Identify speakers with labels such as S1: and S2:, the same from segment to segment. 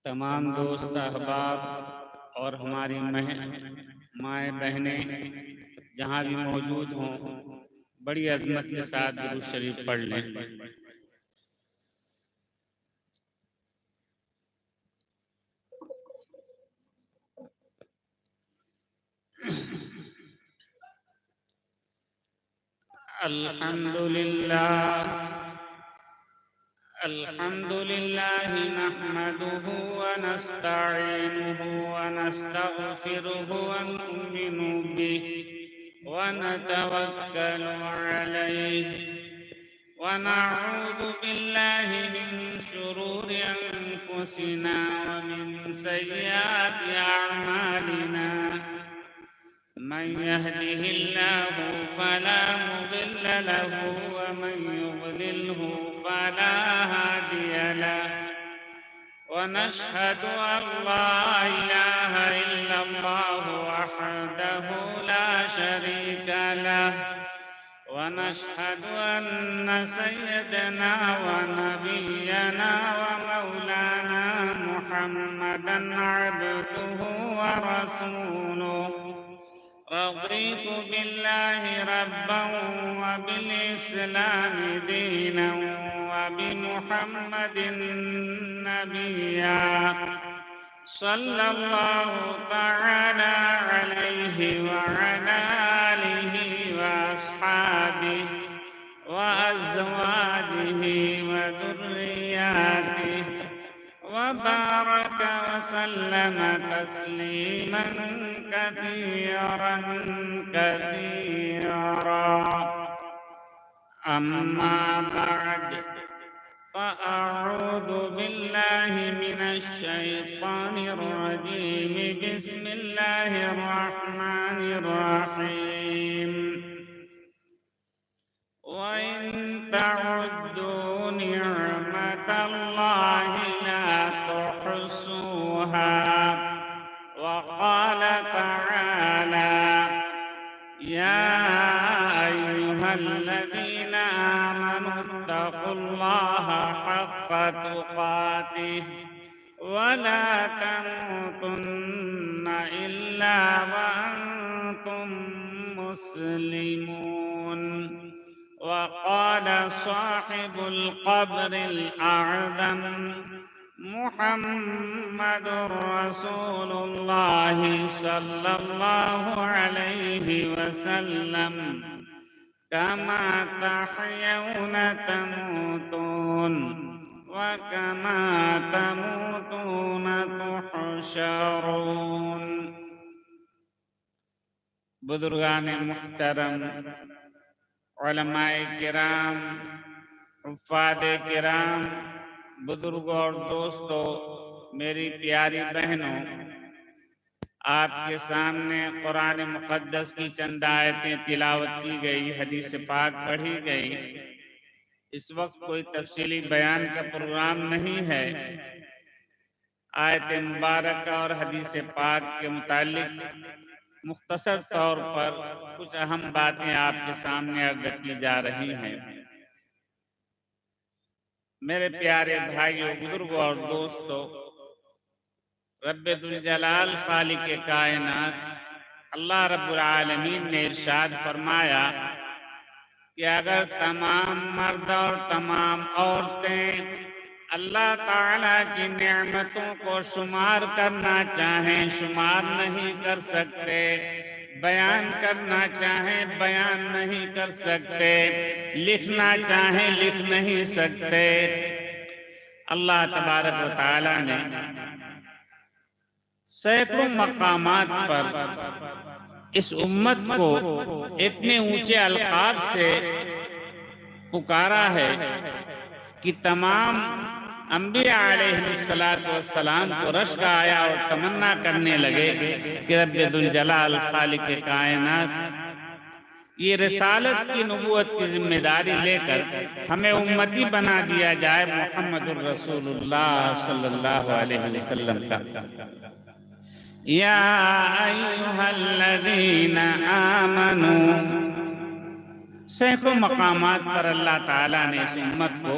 S1: तमाम दोस्त अहबाब और हमारी माएँ बहनें जहाँ भी मौजूद हों, बड़ी अज़मत के साथ दुरूद शरीफ पढ़ लें। अल्हम्दुलिल्लाह अल्हम्दुलिल्लाह नहमदुहु व नस्तईनुहु व नस्तगफिरुहु व नु'मिनु बिहि व नतवक्कलु अलैहि व नऊज़ु बिल्लाहि मिन शुरूरि अनफुसिना व मिन सय्यिआति अअमालिना। मन यहदिहिल्लाहु फला मुदिल्ल लहु व मन युद्लिल्हु फला हादिय लहु व नशहदु अल्ला इलाहा इल्लल्लाहु वहदहु ला शरीका लहु व नशहदु अन्न सय्यदना व नबियना व मौलाना मुहम्मदन अब्दुहु व रसूलुहु। रज़ीतु बिल्लाहि रब्बन व बिल इस्लाम दीनन व बिमुहम्मदिन नबिय्या सल्लल्लाहु तआला अलैहि व अला आलिहि व अस्हाबिहि व अज़वाजिहि व दुर्रिय्यातिहि व बारक व सल्लम तस्लीमन कसीरन कसीरा। अम्मा बअद फ़अऊज़ु बिल्लाहि मिनश शैतानिर रजीम। बिस्मिल्लाहिर रहमानिर रहीम। व इन तउद्दू निअमतल्लाहि ला तुहसूहा। व क़ाल तआला या अय्युहल्लज़ीना आमनुत्तक़ुल्लाहा हक़्क़ तुक़ातिहि व ला तमूतुन्न इल्ला व अंतुम मुस्लिमून। व क़ाल साहिबुल क़ब्रिल अअज़म मुहम्मदुर रसूलुल्लाह सल्लल्लाहु अलैहि वसल्लम कमा तहयौन तमूतून व कमा तमूतून तुहशरून। बुजुर्गान मुहतरम, उलमाए किराम, हुफ़्फ़ाज़े किराम, बुजुर्गों और दोस्तों, मेरी प्यारी बहनों, आपके सामने कुरान मुक़द्दस की चंद आयतें तिलावत की गई, हदीस पाक पढ़ी गई। इस वक्त कोई तफसीली बयान का प्रोग्राम नहीं है। आयत मुबारक और हदीस पाक के मुतालिक मुख्तसर तौर पर कुछ अहम बातें आपके सामने अर्ज की जा रही हैं। मेरे प्यारे भाइयों, बुजुर्गों और दोस्तों, रब्बे दुल जलाल खालिक कायनात अल्लाह रब्बुल आलमीन ने इरशाद फरमाया कि अगर तमाम मर्द और तमाम औरतें अल्लाह ताला की नेमतों को शुमार करना चाहें, शुमार नहीं कर सकते। बयान करना चाहें, बयान नहीं कर सकते। लिखना चाहें, लिख नहीं सकते। अल्लाह तबारक व तआला ने सैकड़ों मकामात पर इस उम्मत को इतने ऊंचे अलकाब से पुकारा है कि तमाम अंबिया अलैहिस्सलातु वस्सलाम को रश्क आया और तमन्ना करने लगे कि रब्बे दुल जलाल खालिक कायनात ये रिसालत की नबूवत की जिम्मेदारी लेकर हमें उम्मती बना दिया जाए मुहम्मदुर रसूलुल्लाह सल्लल्लाहु अलैहि वसल्लम का। या अय्युहल्लज़ीना आमनू, सैकड़ों मकामात पर अल्लाह ताला ने इस उम्मत को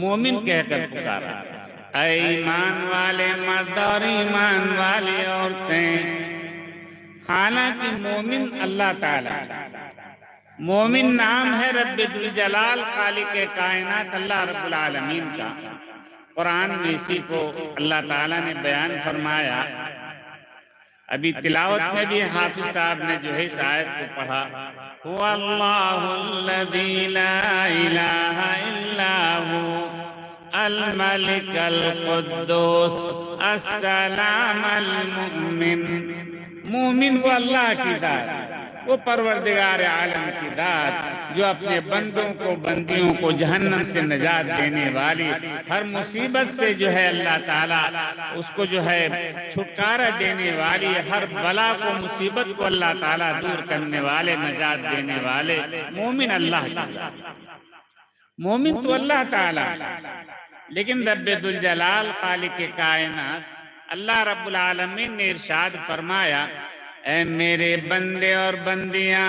S1: मोमिन कहकर पुकारा। ऐ ईमान वाले मर्द और ईमान वाली औरतें, हालांकि मोमिन अल्लाह ताला, मोमिन नाम है रब्बे दुल जलाल खालिक कायनात अल्लाह रब्बुल आलमीन का। कुरान में इसी को अल्लाह ताला ने बयान फरमाया। अभी तिलावत में भी हाफिज साहब ने जो है इस आयत को पढ़ा, हुवल्लाहुल्लज़ी ला इलाहा इल्ला हु अल मलिकल कुद्दूस अस्सलाम अल मुमिन। मोमिन वो अल्लाह की दात, वो परवरदिगार आलम की दात, जो अपने बंदों को, बंदियों को जहन्नम से निजात देने वाली, हर मुसीबत से जो है अल्लाह ताला उसको जो है छुटकारा देने वाली, हर बला को, मुसीबत को अल्लाह ताला दूर करने वाले, निजात देने वाले मोमिन अल्लाह की। मोमिन तो अल्लाह ताला, लेकिन रब्बे दुल जलाल खालिक कायनात अल्लाह रब्बुल आलमीन ने इरशाद फरमाया, ऐ मेरे बंदे और बंदियां,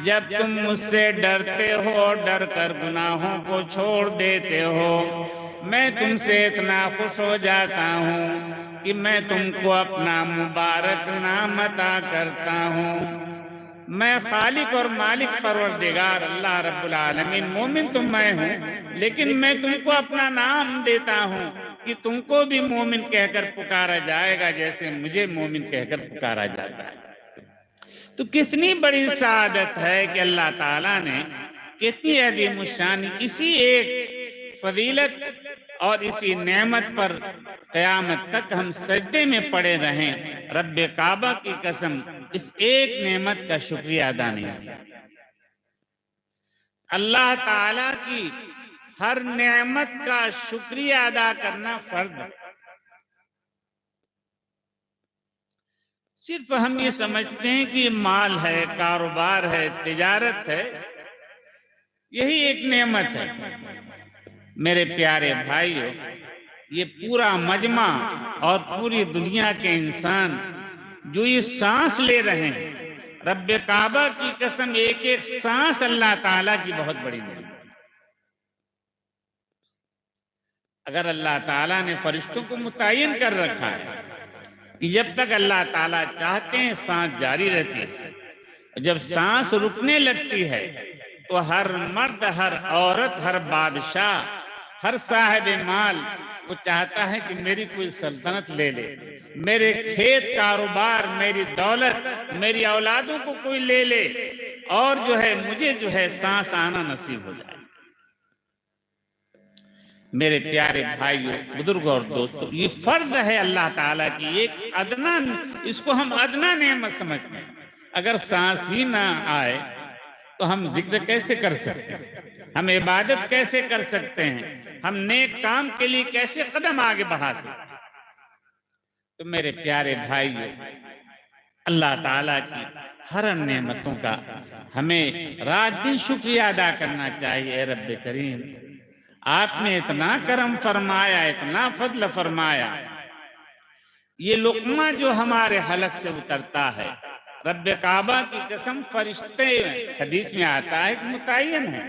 S1: जब तुम मुझसे डरते हो, डर कर गुनाहों को छोड़ देते हो, मैं तुमसे इतना खुश हो जाता हूँ कि मैं तुमको अपना मुबारक नाम अता करता हूँ। मैं खालिक और मालिक परवरदिगार अल्लाह रब्बुल आलमीन, मोमिन तो मैं हूँ, लेकिन मैं तुमको अपना नाम देता हूँ कि तुमको भी मोमिन कहकर पुकारा जाएगा, जैसे मुझे मोमिन कहकर पुकारा जाता है। तो कितनी बड़ी सआदत है कि अल्लाह ताला ने कितनी अजीम शान इसी एक फजीलत और इसी नेमत पर क़यामत तक हम सजदे में पड़े रहें। रब्बे काबा की कसम, इस एक नेमत का शुक्रिया अदा नहीं कर सकते। अल्लाह ताला की हर नेमत का शुक्रिया अदा करना फर्ज है। सिर्फ हम ये समझते हैं कि माल है, कारोबार है, तिजारत है, यही एक नेमत है। मेरे प्यारे भाइयों, ये पूरा मजमा और पूरी दुनिया के इंसान जो ये सांस ले रहे हैं, रब्बे काबा की कसम, एक एक सांस अल्लाह ताला की बहुत बड़ी नेमत। अगर अल्लाह ताला ने फरिश्तों को मुतय्यन कर रखा है कि जब तक अल्लाह ताला चाहते हैं सांस जारी रहती है, जब सांस रुकने लगती है तो हर मर्द, हर औरत, हर बादशाह, हर साहिब माल वो चाहता है कि मेरी कोई सल्तनत ले ले, मेरे खेत, कारोबार, मेरी दौलत, मेरी औलादों को कोई ले ले, और जो है मुझे जो है सांस आना नसीब हो जाए। मेरे प्यारे भाइयों, बुजुर्गों और दोस्तों, ये फर्ज है अल्लाह ताला की एक अदना, इसको हम अदना नेमत समझते हैं। अगर सांस ही ना आए तो हम जिक्र कैसे कर सकते हैं, हम इबादत कैसे कर सकते हैं, हम नेक काम के लिए कैसे कदम आगे बढ़ा सकते हैं। तो मेरे प्यारे भाइयों, अल्लाह ताला की हर नेमतों का हमें रात दिन शुक्रिया अदा करना चाहिए। रब्बे करीम, आपने इतना करम फरमाया, इतना फजल फरमाया, ये लुक़मा जो हमारे हलक से उतरता है, रब्बे काबा की कसम, फरिश्ते, हदीस में आता है कि मुतय्यन है,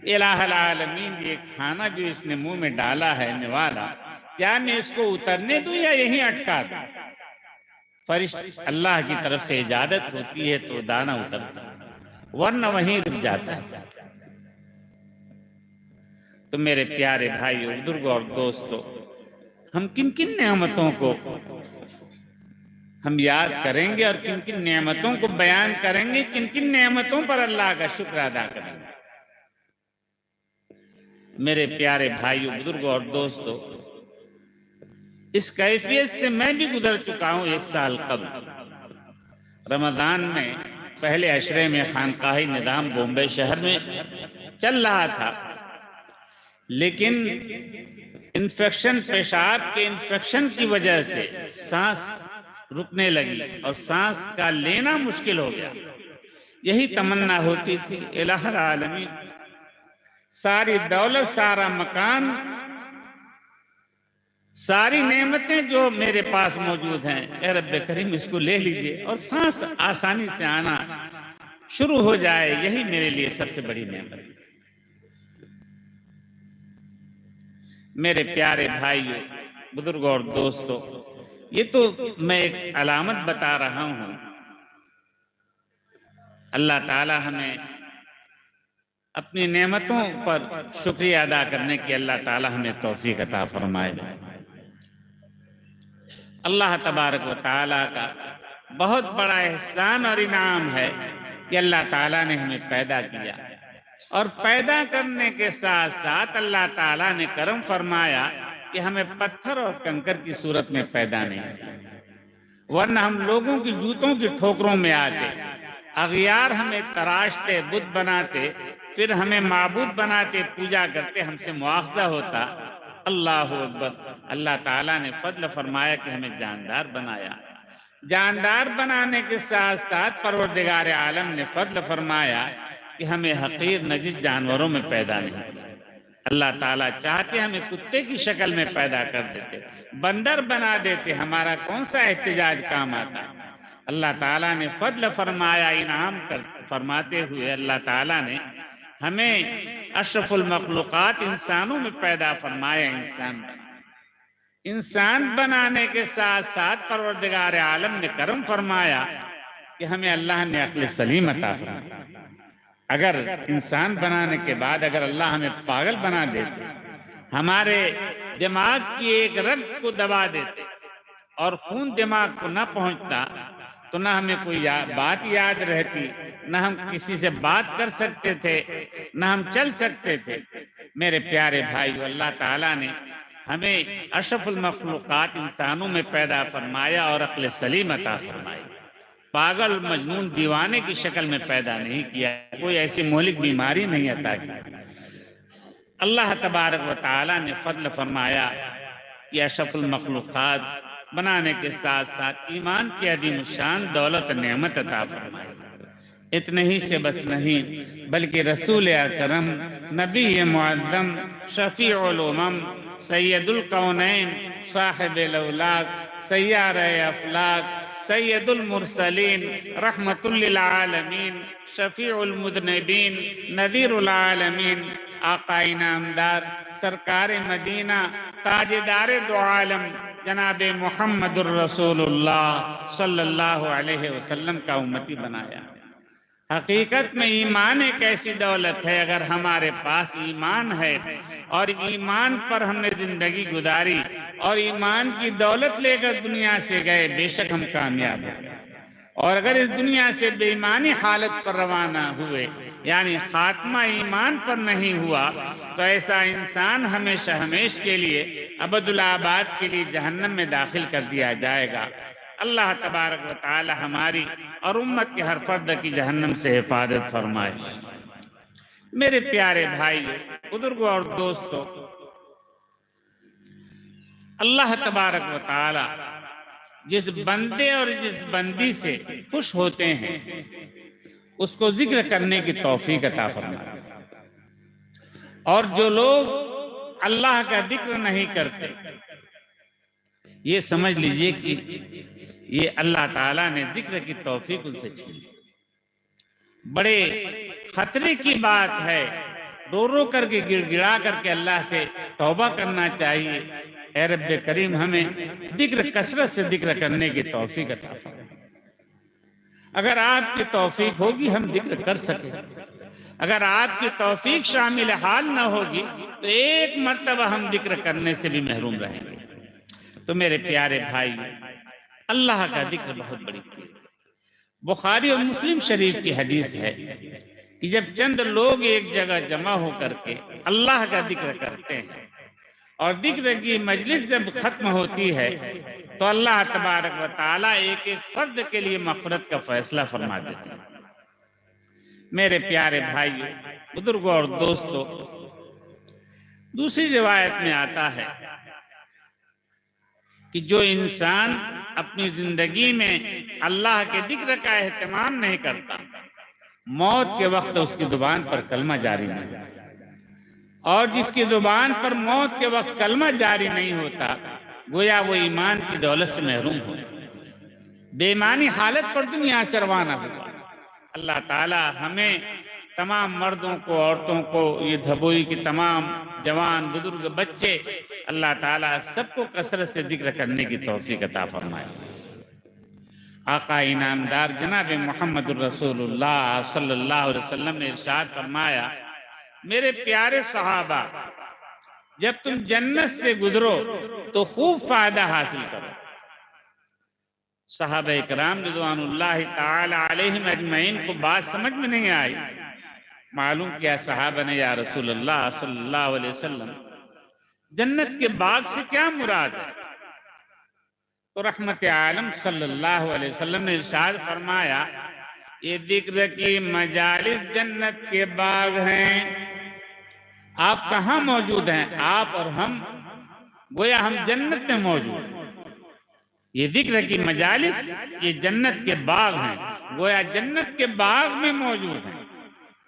S1: इलाहुल आलमीन, ये खाना जो इसने मुंह में डाला है निवाला, क्या मैं इसको उतरने दूं या यहीं अटका दूं? फरिश्ते, अल्लाह की तरफ से इजाजत होती है तो दाना उतरता है, वरना वहीं रुक जाता है। तो मेरे प्यारे भाइयों, बुजुर्गों और दोस्तों, हम किन किन नेमतों को हम याद करेंगे और किन किन नेमतों को बयान करेंगे, किन किन नेमतों पर अल्लाह का शुक्र अदा करेंगे। मेरे प्यारे भाइयों, बुजुर्गों और दोस्तों, इस कैफियत से मैं भी गुजर चुका हूं। 1 साल कबल रमजान में पहले अशरे में खानकाही निजाम बॉम्बे शहर में चल रहा था, लेकिन इन्फेक्शन, पेशाब के इन्फेक्शन की वजह से सांस रुकने लगी और सांस का लेना मुश्किल हो गया। यही तमन्ना होती थी, इलाहुल आलमीन, सारी दौलत, सारा मकान, सारी नेमतें जो मेरे पास मौजूद हैं, ए रब्बे करीम इसको ले लीजिए और सांस आसानी से आना शुरू हो जाए, यही मेरे लिए सबसे बड़ी नेमत है। मेरे प्यारे भाइयों, बुजुर्ग और दोस्तों, ये तो मैं एक अलामत बता रहा हूं। अल्लाह ताला हमें अपनी नेमतों पर शुक्रिया अदा करने की अल्लाह ताला हमें तौफीक अता फरमाए। अल्लाह तबारक व ताला का बहुत बड़ा एहसान और इनाम है कि अल्लाह ताला ने हमें पैदा किया, और पैदा करने के साथ साथ अल्लाह ताला ने करम फरमाया कि हमें पत्थर और कंकर की सूरत में पैदा नहीं किया, वरना हम लोगों की जूतों की ठोकरों में आते, अगियार हमें तराशते, बुत बनाते, फिर हमें माबूद बनाते, पूजा करते, हमसे मुआवजा होता। अल्लाह अकबर। अल्लाह ताला ने फजल फरमाया कि हमें जानदार बनाया। जानदार बनाने के साथ साथ परवरदिगार आलम ने फजल फरमाया कि हमें हकीर नजीस जानवरों में पैदा नहीं किया। अल्लाह ताला चाहते हमें कुत्ते की शक्ल में पैदा कर देते, बंदर बना देते, हमारा कौन सा एहतिजाज काम आता। अल्लाह ताला ने फजल फरमाया, इनाम कर फरमाते हुए अल्लाह ताला ने हमें अशरफुल मखलूकात इंसानों में पैदा फरमाया। इंसान बनाने के साथ साथ परवरदिगार आलम ने करम फरमाया कि हमें अल्लाह ने अक्ल सलीम अता फरमाया। अगर इंसान बनाने के बाद अगर अल्लाह हमें पागल बना देते, हमारे दिमाग की एक रग को दबा देते और खून दिमाग को न पहुंचता, तो न हमें कोई बात याद रहती, न हम किसी से बात कर सकते थे, न हम चल सकते थे। मेरे प्यारे भाई, अल्लाह ताला ने हमें अशरफुल मखलूकात इंसानों में पैदा फरमाया और अक्ल सलीम अता फरमाई। पागल, मजनून, दीवाने की शक्ल में पैदा नहीं किया, कोई ऐसी मौलिक बीमारी नहीं अता की। अल्लाह तबारक व ताला ने फजल फरमाया कि अशरफुल मखलूकात बनाने के साथ साथ ईमान की अदीम शान दौलत नेमत अता फरमाई। इतने ही से बस नहीं, बल्कि रसूल अकरम, नबी मुअद्दम, शफीउल उमम, सैयदुल कौनैन, साहिबुल औलाक, सय्यार अफलाक, सैयदुल मुरसलीन, रहमतुल लिल आलमीन, शफीउल मुज़निबीन, नदीरुल आलमीन, आका इनामदार, सरकार मदीना, ताजदार दो आलम, जनाब मुहम्मदुर रसूलुल्लाह सल्लल्लाहु अलैहि वसल्लम का उम्मती बनाया। हकीकत में ईमान एक ऐसी दौलत है, अगर हमारे पास ईमान है और ईमान पर हमने जिंदगी गुजारी और ईमान की दौलत लेकर दुनिया से गए, बेशक हम कामयाब हैं। और अगर इस दुनिया से बेईमानी हालत पर रवाना हुए, यानी खात्मा ईमान पर नहीं हुआ, तो ऐसा इंसान हमेशा हमेश के लिए अबदुल आबाद के लिए जहन्नम में दाखिल कर दिया जाएगा। अल्लाह तबारक व तआला हमारी और उम्मत के हर फर्द की जहन्नम से हिफाजत फरमाए। मेरे प्यारे भाई, बुजुर्गों और दोस्तों, अल्लाह तबारक व तआला जिस बंदे और जिस बंदी से खुश होते हैं, उसको जिक्र करने की तौफीक अता फरमाए। और जो लोग अल्लाह का जिक्र नहीं करते, ये समझ लीजिए कि ये अल्लाह ताला ने जिक्र की तौफीक उनसे छीन ली। बड़े खतरे की बात है। रो रो करके, गिड़गिड़ा करके अल्लाह से तौबा करना चाहिए। ऐ रब्बे करीम, हमें जिक्र कसरत से जिक्र करने की तौफीक अता फरमाए। अगर आपकी तौफीक होगी हम जिक्र कर सके, अगर आपकी तौफीक शामिल हाल ना होगी तो एक मर्तबा हम जिक्र करने से भी महरूम रहेंगे। तो मेरे प्यारे भाई, अल्लाह का जिक्र बहुत बड़ी चीज है। बुखारी और मुस्लिम शरीफ की हदीस है कि जब चंद लोग एक जगह जमा होकर के अल्लाह का जिक्र करते हैं और जिक्र की मजलिस जब खत्म होती है, तो अल्लाह तबारक व तआला एक एक फर्द के लिए मग़फ़िरत का फैसला फरमा देते हैं। मेरे प्यारे भाइयों, बुजुर्गों और दोस्तों, दूसरी रिवायत में आता है कि जो इंसान अपनी जिंदगी में अल्लाह के जिक्र का एहतमाम नहीं करता, मौत के वक्त उसकी जुबान पर कलमा जारी नहीं होता, और जिसकी जुबान पर मौत के वक्त कलमा जारी नहीं होता, गोया वो ईमान की दौलत से महरूम हो, बेईमानी हालत पर दुनिया से रवाना हुआ। अल्लाह ताला हमें तमाम मर्दों को, औरतों को, ये धबोई के तमाम जवान, बुजुर्ग, बच्चे, अल्लाह ताला सबको कसरत से जिक्र करने की तौफीक अता फरमाए। आका इनामदार जनाब मोहम्मद रसूलुल्लाह सल्लल्लाहु अलैहि वसल्लम ने इरशाद फरमाया, मेरे प्यारे सहाबा, जब तुम जन्नत से गुजरो तो खूब फायदा हासिल करो। सहाबा इकराम रिज़वानुल्लाहि ताला अलैहिम अजमईन को बात समझ में नहीं आई। मालूम किया सहाबा ने, या रसूल अल्लाह सल्लल्लाहु अलैहि वसल्लम, जन्नत के बाग से क्या मुराद है? तो रहमत आलम सल्लल्लाहु अलैहि वसल्लम ने इरशाद फरमाया, ये जिक्र की मजालिस जन्नत के बाग हैं। आप कहाँ मौजूद हैं? आप और हम, गोया हम जन्नत में मौजूद हैं। ये जिक्र की मजालिस ये जन्नत के बाग हैं, गोया जन्नत के बाग में मौजूद हैं।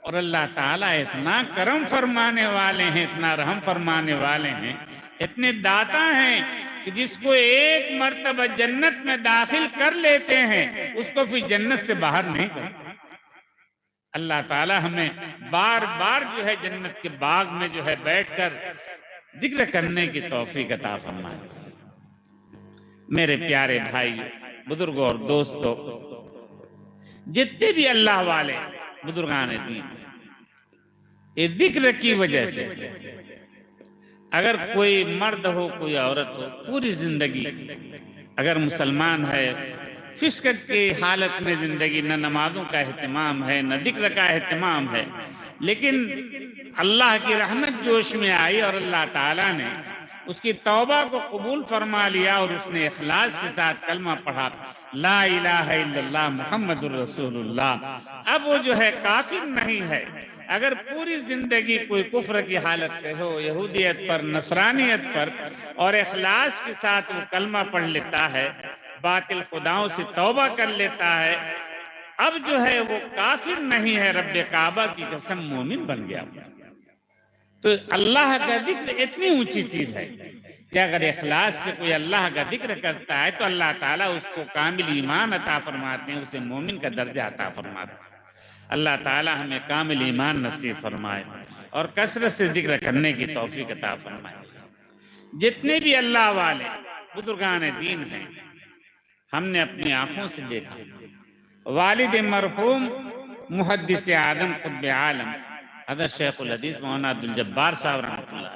S1: और अल्लाह ताला इतना करम फरमाने वाले हैं, इतना रहम फरमाने वाले हैं, इतने दाता हैं कि जिसको एक मर्तबा जन्नत में दाखिल कर लेते हैं उसको फिर जन्नत से बाहर नहीं करते। अल्लाह ताला हमें बार बार जो है जन्नत के बाग में जो है बैठकर जिक्र करने की तौफीक अता फरमाए। मेरे प्यारे भाई, बुजुर्गों और दोस्तों, जितने भी अल्लाह वाले बुजुर्गान दीन, ये जिक्र की वजह से, अगर कोई मर्द हो, कोई औरत हो, पूरी जिंदगी अगर मुसलमान है, फिस्क की हालत में जिंदगी, न नमाजों का एहतमाम है, न जिक्र का एहतमाम है, लेकिन अल्लाह की रहमत जोश में आई और अल्लाह ताला ने उसकी तौबा को कबूल फरमा लिया और उसने इखलास के साथ कलमा पढ़ा, ला इलाहा इल्लल्लाह मुहम्मदुर रसूलुल्लाह। अब वो जो है काफिर नहीं है। अगर पूरी जिंदगी कोई कुफ्र की हालत पे हो, यहूदियत पर, नसरानियत पर, और इखलास के साथ वो कलमा पढ़ लेता है, बातिल खुदाओं से तौबा कर लेता है, अब जो है वो काफिर नहीं है, रब्बे काबा की कसम मोमिन बन गया। तो अल्लाह का जिक्र इतनी ऊंची चीज है कि अगर इखलास से कोई अल्लाह का जिक्र करता है तो अल्लाह ताला उसको कामिल ईमान अता फरमाते हैं, उसे मोमिन का दर्जा अता फरमाते हैं। अल्लाह ताला हमें कामिल ईमान नसीब फरमाए और कसरत से जिक्र करने की तौफीक अता फरमाए। जितने भी अल्लाह वाले बुजुर्गान दीन हैं, हमने अपनी आंखों से देखा, वालिद मरहूम मुहद्दिस आदम कुतुब आलम हज़रत शेखुल हदीस मौलाना अब्दुल जब्बार साहब रहमतुल्लाह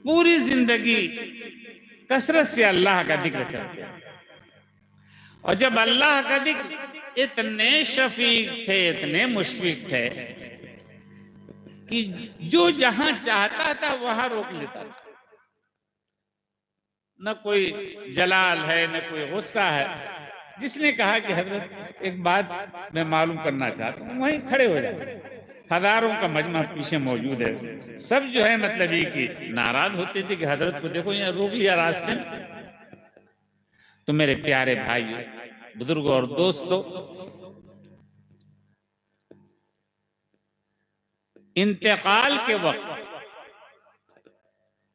S1: पूरी जिंदगी कसरत से अल्लाह का जिक्र करते हैं। और जब अल्लाह का जिक्र इतने शफीक थे, इतने मुशफिक थे कि जो जहां चाहता था वहां रोक लेता था। न कोई जलाल है, न कोई गुस्सा है। जिसने कहा कि हजरत एक बात मैं मालूम करना चाहता हूँ, वहीं खड़े हो जाते। हजारों का मजमा पीछे मौजूद है, सब जो है मतलब ये कि नाराज होते थे कि हजरत को देखो यहाँ रोक लिया रास्ते में। तो मेरे प्यारे भाइयों, बुजुर्गों और दोस्तों, इंतकाल के वक्त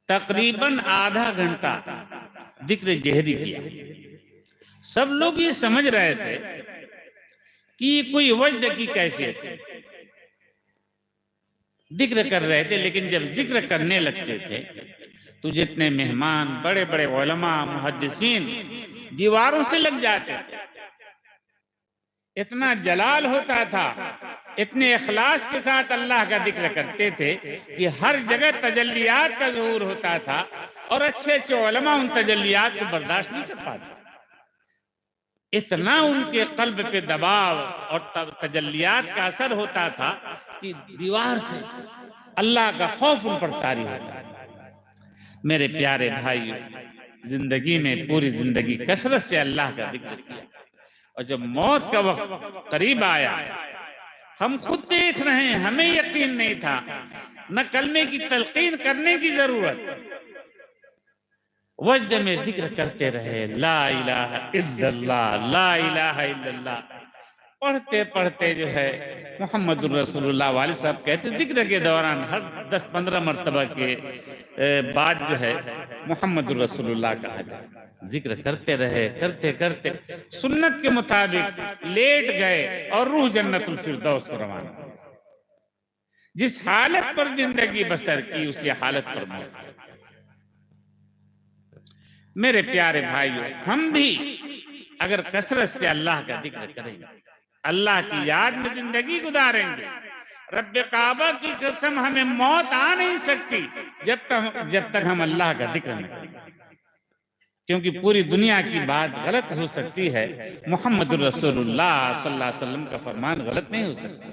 S1: तकरीबन आधा घंटा जिक्र जहरी किया। सब लोग ये समझ रहे थे कि ये कोई वजद की कैफियत है, जिक्र कर रहे थे। लेकिन जब जिक्र करने लगते थे तो जितने मेहमान, बड़े बड़े उलमा, मुहद्दिसीन दीवारों से लग जाते थे। इतना जलाल होता था, इतने इखलास के साथ अल्लाह का जिक्र करते थे कि हर जगह तजल्लियात का ज़हूर होता था और अच्छे अच्छे उलमा उन तजल्लियात को बर्दाश्त नहीं कर पाते। इतना उनके कल्ब पे दबाव और तजल्लियात का असर होता था कि दीवार से अल्लाह का खौफ उन पर तारी होता है। मेरे प्यारे भाइयों, जिंदगी में पूरी जिंदगी कसरत से अल्लाह का जिक्र किया और जब मौत का वक्त करीब आया, हम खुद देख रहे हैं, हमें यकीन नहीं था, न कलमे की तलकीन करने की जरूरत, वजद में जिक्र करते रहे, ला इलाहा इल्लल्लाह, ला इलाहा इल्लल्लाह। पढ़ते पढ़ते जो है मोहम्मद रसूलुल्लाह वाले साहब कहते जिक्र के दौरान हर 10-15 मरतबा के बाद जो है मोहम्मद रसूलुल्लाह कहा जाए। जिक्र करते रहे, करते करते सुन्नत के मुताबिक लेट गए और रूह जन्नतुल फिरदौस को रवाना हुई। जिस हालत पर जिंदगी बसर की उसी हालत पर मौत। मेरे प्यारे भाइयों, हम भी अगर कसरत से अल्लाह का जिक्र करेंगे, अल्लाह की याद में जिंदगी गुजारेंगे, रब्बे काबा की कसम हमें मौत आ नहीं सकती जब तक हम अल्लाह का जिक्र न करें। क्योंकि पूरी दुनिया की बात गलत हो सकती है, मोहम्मद रसूलुल्लाह सल्लल्लाहु अलैहि वसल्लम का फरमान गलत नहीं हो सकता।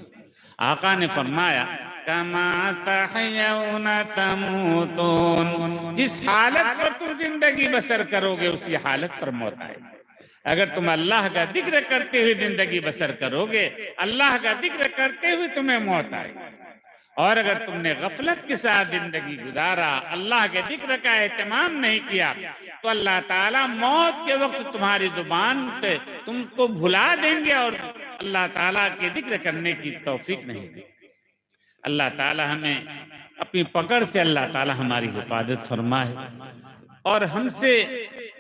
S1: आका ने फरमाया कमा तहयौना तमूतून, जिस हालत पर तुम जिंदगी बसर करोगे उसी हालत पर मौत आएगी। अगर तुम अल्लाह का जिक्र करते हुए जिंदगी बसर करोगे, अल्लाह का जिक्र करते हुए तुम्हें मौत आएगी। और अगर तुमने गफलत के साथ जिंदगी गुजारा, अल्लाह के जिक्र का एहतमाम नहीं किया, तो अल्लाह ताला मौत के वक्त तुम्हारी जुबान से तुमको भुला देंगे और अल्लाह ताला के जिक्र करने की तौफीक नहीं देंगे। अल्लाह ताला हमें अपनी पकड़ से अल्लाह ताला हमारी हिफाजत फरमाए और हमसे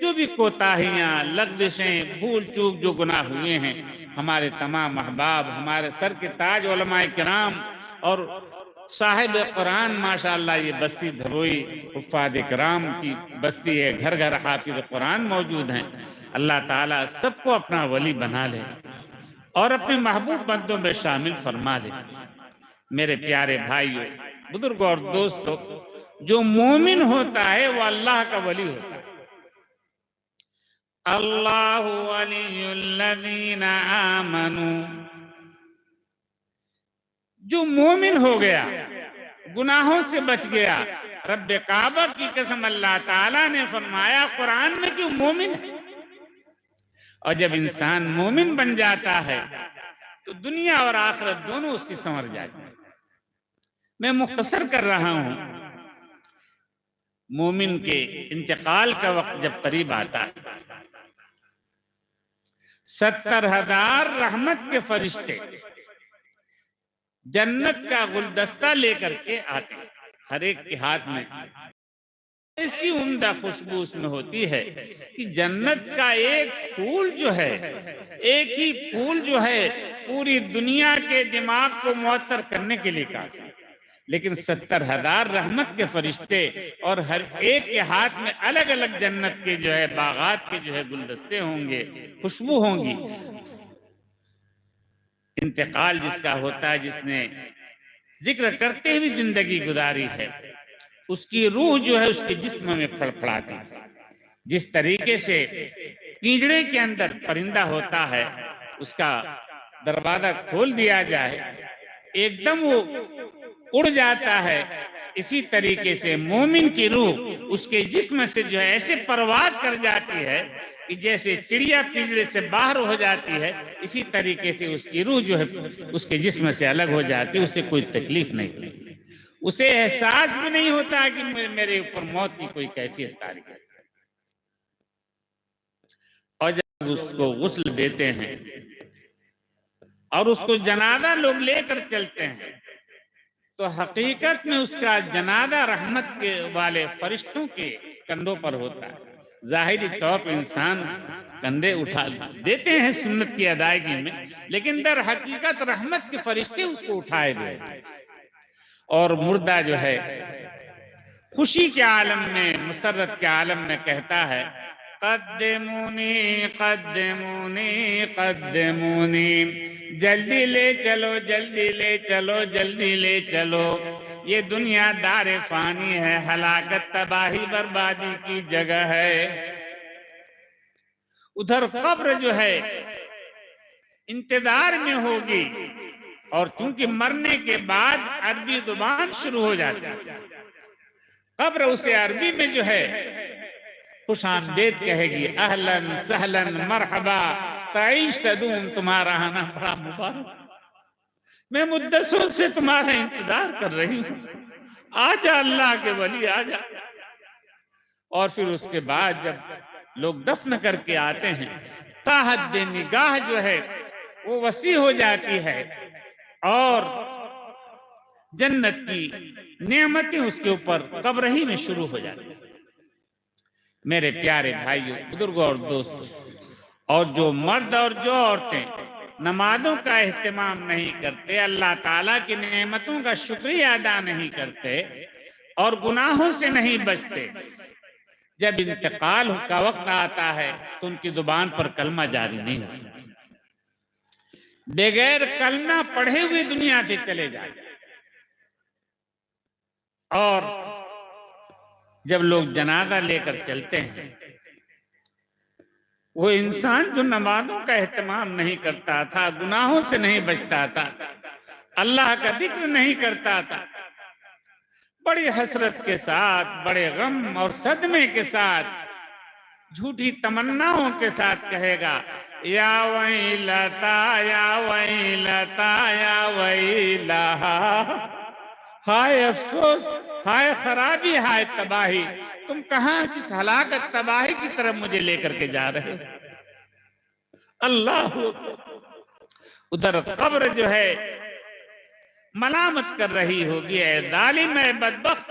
S1: जो भी कोताहियां, लग़ज़िशें, भूल चूक जो गुनाह हुए हैं, हमारे तमाम अहबाब, हमारे सर के ताज उलमाए किराम और साहिब कुरान, माशाअल्लाह ये बस्ती धरोई हुफ़्फ़ाज़ किराम की बस्ती है, घर घर हाफ़िज़ कुरान मौजूद हैं। अल्लाह ताला सबको अपना वली बना ले और अपने महबूब बंदों में शामिल फरमा ले। मेरे प्यारे भाइयों, बुजुर्गों और दोस्तों, जो मोमिन होता है वो अल्लाह का वली होता है। अल्लाहु वलियुल्लज़ीना आमनू, जो मोमिन हो गया, गुनाहों से बच गया, रब्बे काबा की कसम अल्लाह ताला ने फरमाया कुरान में कि मोमिन है। और जब इंसान मोमिन बन जाता है तो दुनिया और आखिरत दोनों उसकी संवर जाती है। मैं मुख्तसर कर रहा हूं। मोमिन के इंतकाल का वक्त जब करीब आता है, 70,000 रहमत के फरिश्ते जन्नत का गुलदस्ता लेकर के आते हैं। हर एक के हाथ में ऐसी उम्दा खुशबू उसमें होती है कि जन्नत का एक फूल जो है, एक ही फूल जो है, पूरी दुनिया के दिमाग को मुअत्तर करने के लिए काफी। लेकिन 70,000 रहमत के फरिश्ते और हर एक के हाथ में अलग अलग जन्नत के जो है बागात के जो है गुलदस्ते होंगे, खुशबू होंगी। इंतकाल जिसका होता है, जिसने जिक्र करते हुए जिंदगी गुजारी है, उसकी रूह जो है उसके जिस्म में फड़फड़ाती है। जिस तरीके से पिंजड़े के अंदर परिंदा होता है, उसका दरवाजा खोल दिया जाए, एकदम वो उड़ जाता है, इसी तरीके से मोमिन की रूह उसके जिस्म से जो है ऐसे परवाज़ कर जाती है कि जैसे चिड़िया पिंजरे से बाहर हो जाती है, इसी तरीके से उसकी रूह जो है उसके जिस्म से अलग हो जाती है। उसे कोई तकलीफ नहीं होती, उसे एहसास भी नहीं होता कि मेरे ऊपर मौत की कोई कैफियत तारी है। और जब उसको गुस्ल देते हैं और उसको जनाजा लोग लेकर चलते हैं, तो हकीकत में उसका जनाजा रहमत के वाले फरिश्तों के कंधों पर होता है। जाहिरी तौर पर इंसान कंधे उठा देते हैं सुन्नत की अदायगी में, लेकिन दर हकीकत रहमत के फरिश्ते उसको उठाए हुए और मुर्दा जो है खुशी के आलम में, मुसर्रत के आलम में कहता है, कद्दमूनी कद्दमूनी कद्दमूनी, जल्दी ले चलो, जल्दी ले चलो, जल्दी ले चलो। ये दुनिया दारे फानी है, हलाकत तबाही बर्बादी की जगह है। उधर कब्र जो है इंतजार में होगी, और चूंकि मरने के बाद अरबी जुबान शुरू हो जाती है, कब्र उसे अरबी में जो है खुशामदीद कहेगी, अहलन सहलन मरहबा तईश तदूम, तुम्हारा आना बड़ा मुबारक, मैं मुद्दसों से तुम्हारा इंतजार कर रही हूँ, आजा अल्लाह के वली आजा। और फिर उसके बाद जब लोग दफन करके आते हैं, ताहद निगाह जो है वो वसी हो जाती है और जन्नत की नेमतें उसके ऊपर कब्र ही में शुरू हो जाती है। मेरे प्यारे भाइयों, बुजुर्गों और दोस्तों, और जो मर्द और जो औरतें नमाजों का एहतमाम नहीं करते, अल्लाह ताला की नेमतों का शुक्रिया अदा नहीं करते और गुनाहों से नहीं बचते, जब इंतकाल का वक्त आता है तो उनकी जुबान पर कलमा जारी नहीं होता, बगैर कलमा पढ़े हुए दुनिया से चले जाते। और जब लोग जनाजा लेकर चलते हैं, वो इंसान जो नमाजों का एहतमाम नहीं करता था, गुनाहों से नहीं बचता था, अल्लाह का जिक्र नहीं करता था, बड़ी हसरत के साथ, बड़े गम और सदमे के साथ, झूठी तमन्नाओं के साथ कहेगा, या वैलता या वैलता या वैला, हाय अफसोस, हाय खराबी, हाय तबाही, तुम कहां किस हलाकत तबाही की तरफ मुझे लेकर के जा रहे हो। अल्लाह, उधर कब्र जो है मलामत कर रही होगी, ऐ जालिम, ऐ बदबख्त,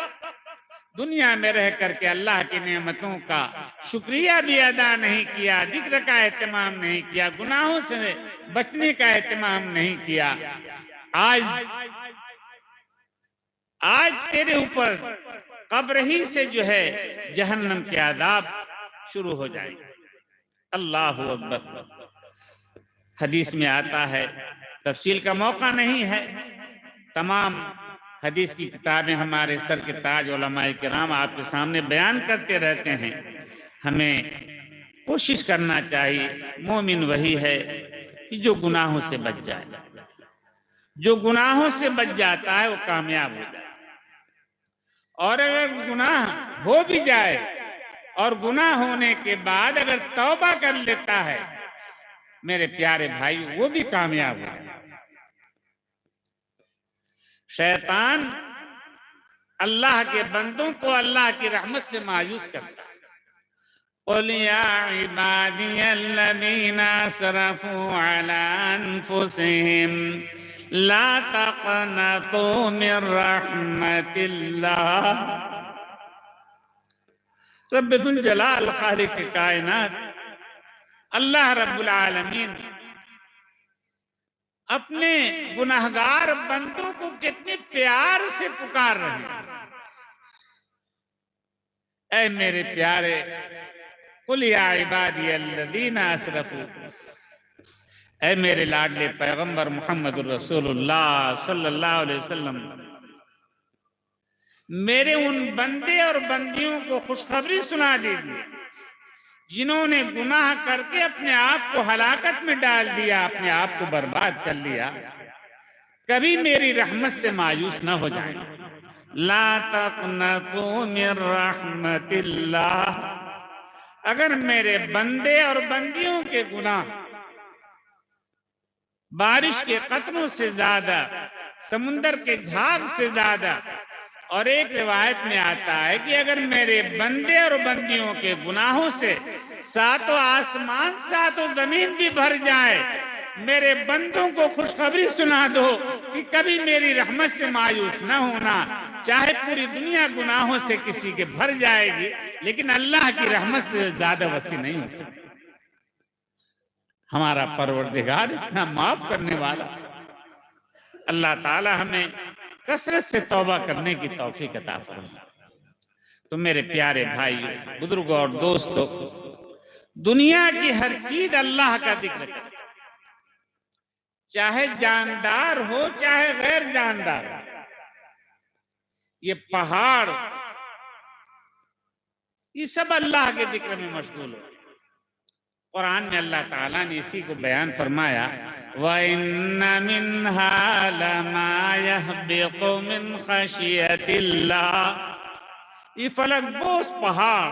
S1: दुनिया में रह करके अल्लाह की नेमतों का शुक्रिया भी अदा नहीं किया, जिक्र का एहतमाम नहीं किया, गुनाहों से बचने का एहतमाम नहीं किया। आज तेरे ऊपर कब्र ही से जो है जहन्नम के आदाब शुरू हो जाएंगे। अल्लाह अकबर। हदीस में आता है, तफसील का मौका नहीं है, तमाम हदीस की किताबें हमारे सर के ताज उलमाए किराम आपके सामने बयान करते रहते हैं। हमें कोशिश करना चाहिए, मोमिन वही है कि जो गुनाहों से बच जाए, जो गुनाहों से बच जाता है वो कामयाब हो जाए। और अगर गुनाह हो भी जाए और गुनाह होने के बाद अगर तौबा कर लेता है, मेरे प्यारे भाई, वो भी कामयाब हो। शैतान अल्लाह के बंदों को अल्लाह की रहमत से मायूस करता है। क़ुल या इबादियल्लज़ीना असरफ़ू अला अनफुसिहिम ला तक़नतू मिन रहमतिल्लाह। रब्बुल जलाल खालिक कायनात अल्लाह रब्बुल आलमीन अपने गुनाहगार बंदों को कितने प्यार से पुकार रहे हैं। ऐ मेरे प्यारे, कुल या इबादियल्लज़ीना असरफ़ू, ऐ मेरे लाडले पैगंबर मोहम्मद रसूलुल्लाह सल्लल्लाहु अलैहि वसल्लम, मेरे उन बंदे और बंदियों को खुशखबरी सुना दीजिए जिन्होंने गुनाह करके अपने आप को हलाकत में डाल दिया, अपने आप को बर्बाद कर लिया, कभी मेरी रहमत से मायूस न हो जाएं। ला तक़नतू मिन रहमतिल्लाह। अगर मेरे बंदे और बंदियों के गुनाह बारिश के कतरों से ज्यादा, समुंदर के झाग से ज्यादा, और एक रिवायत में आता है कि अगर मेरे बंदे और बंदियों के गुनाहों से सातों आसमान सातों जमीन भी भर जाए, मेरे बंदों को खुशखबरी सुना दो कि कभी मेरी रहमत से मायूस न होना। चाहे पूरी दुनिया गुनाहों से किसी के भर जाएगी, लेकिन अल्लाह की रहमत से ज्यादा वसी नहीं हो सकती। हमारा परवरदिगार इतना माफ करने वाला। अल्लाह ताला हमें कसरत से तौबा करने की तौफीक अता फरमाए। तो मेरे प्यारे भाइयों, बुजुर्गों और दोस्तों, दुनिया की हर चीज अल्लाह का जिक्र करे, चाहे जानदार हो चाहे गैर जानदार हो। ये पहाड़, ये सब अल्लाह के जिक्र में मशगूल हो। कुरान में अल्लाह ताला ने इसी को बयान फरमाया, व इन्ना मिन्हा लमा यहबितु मिन खशियतिल्लाह। ये फलकबोस पहाड़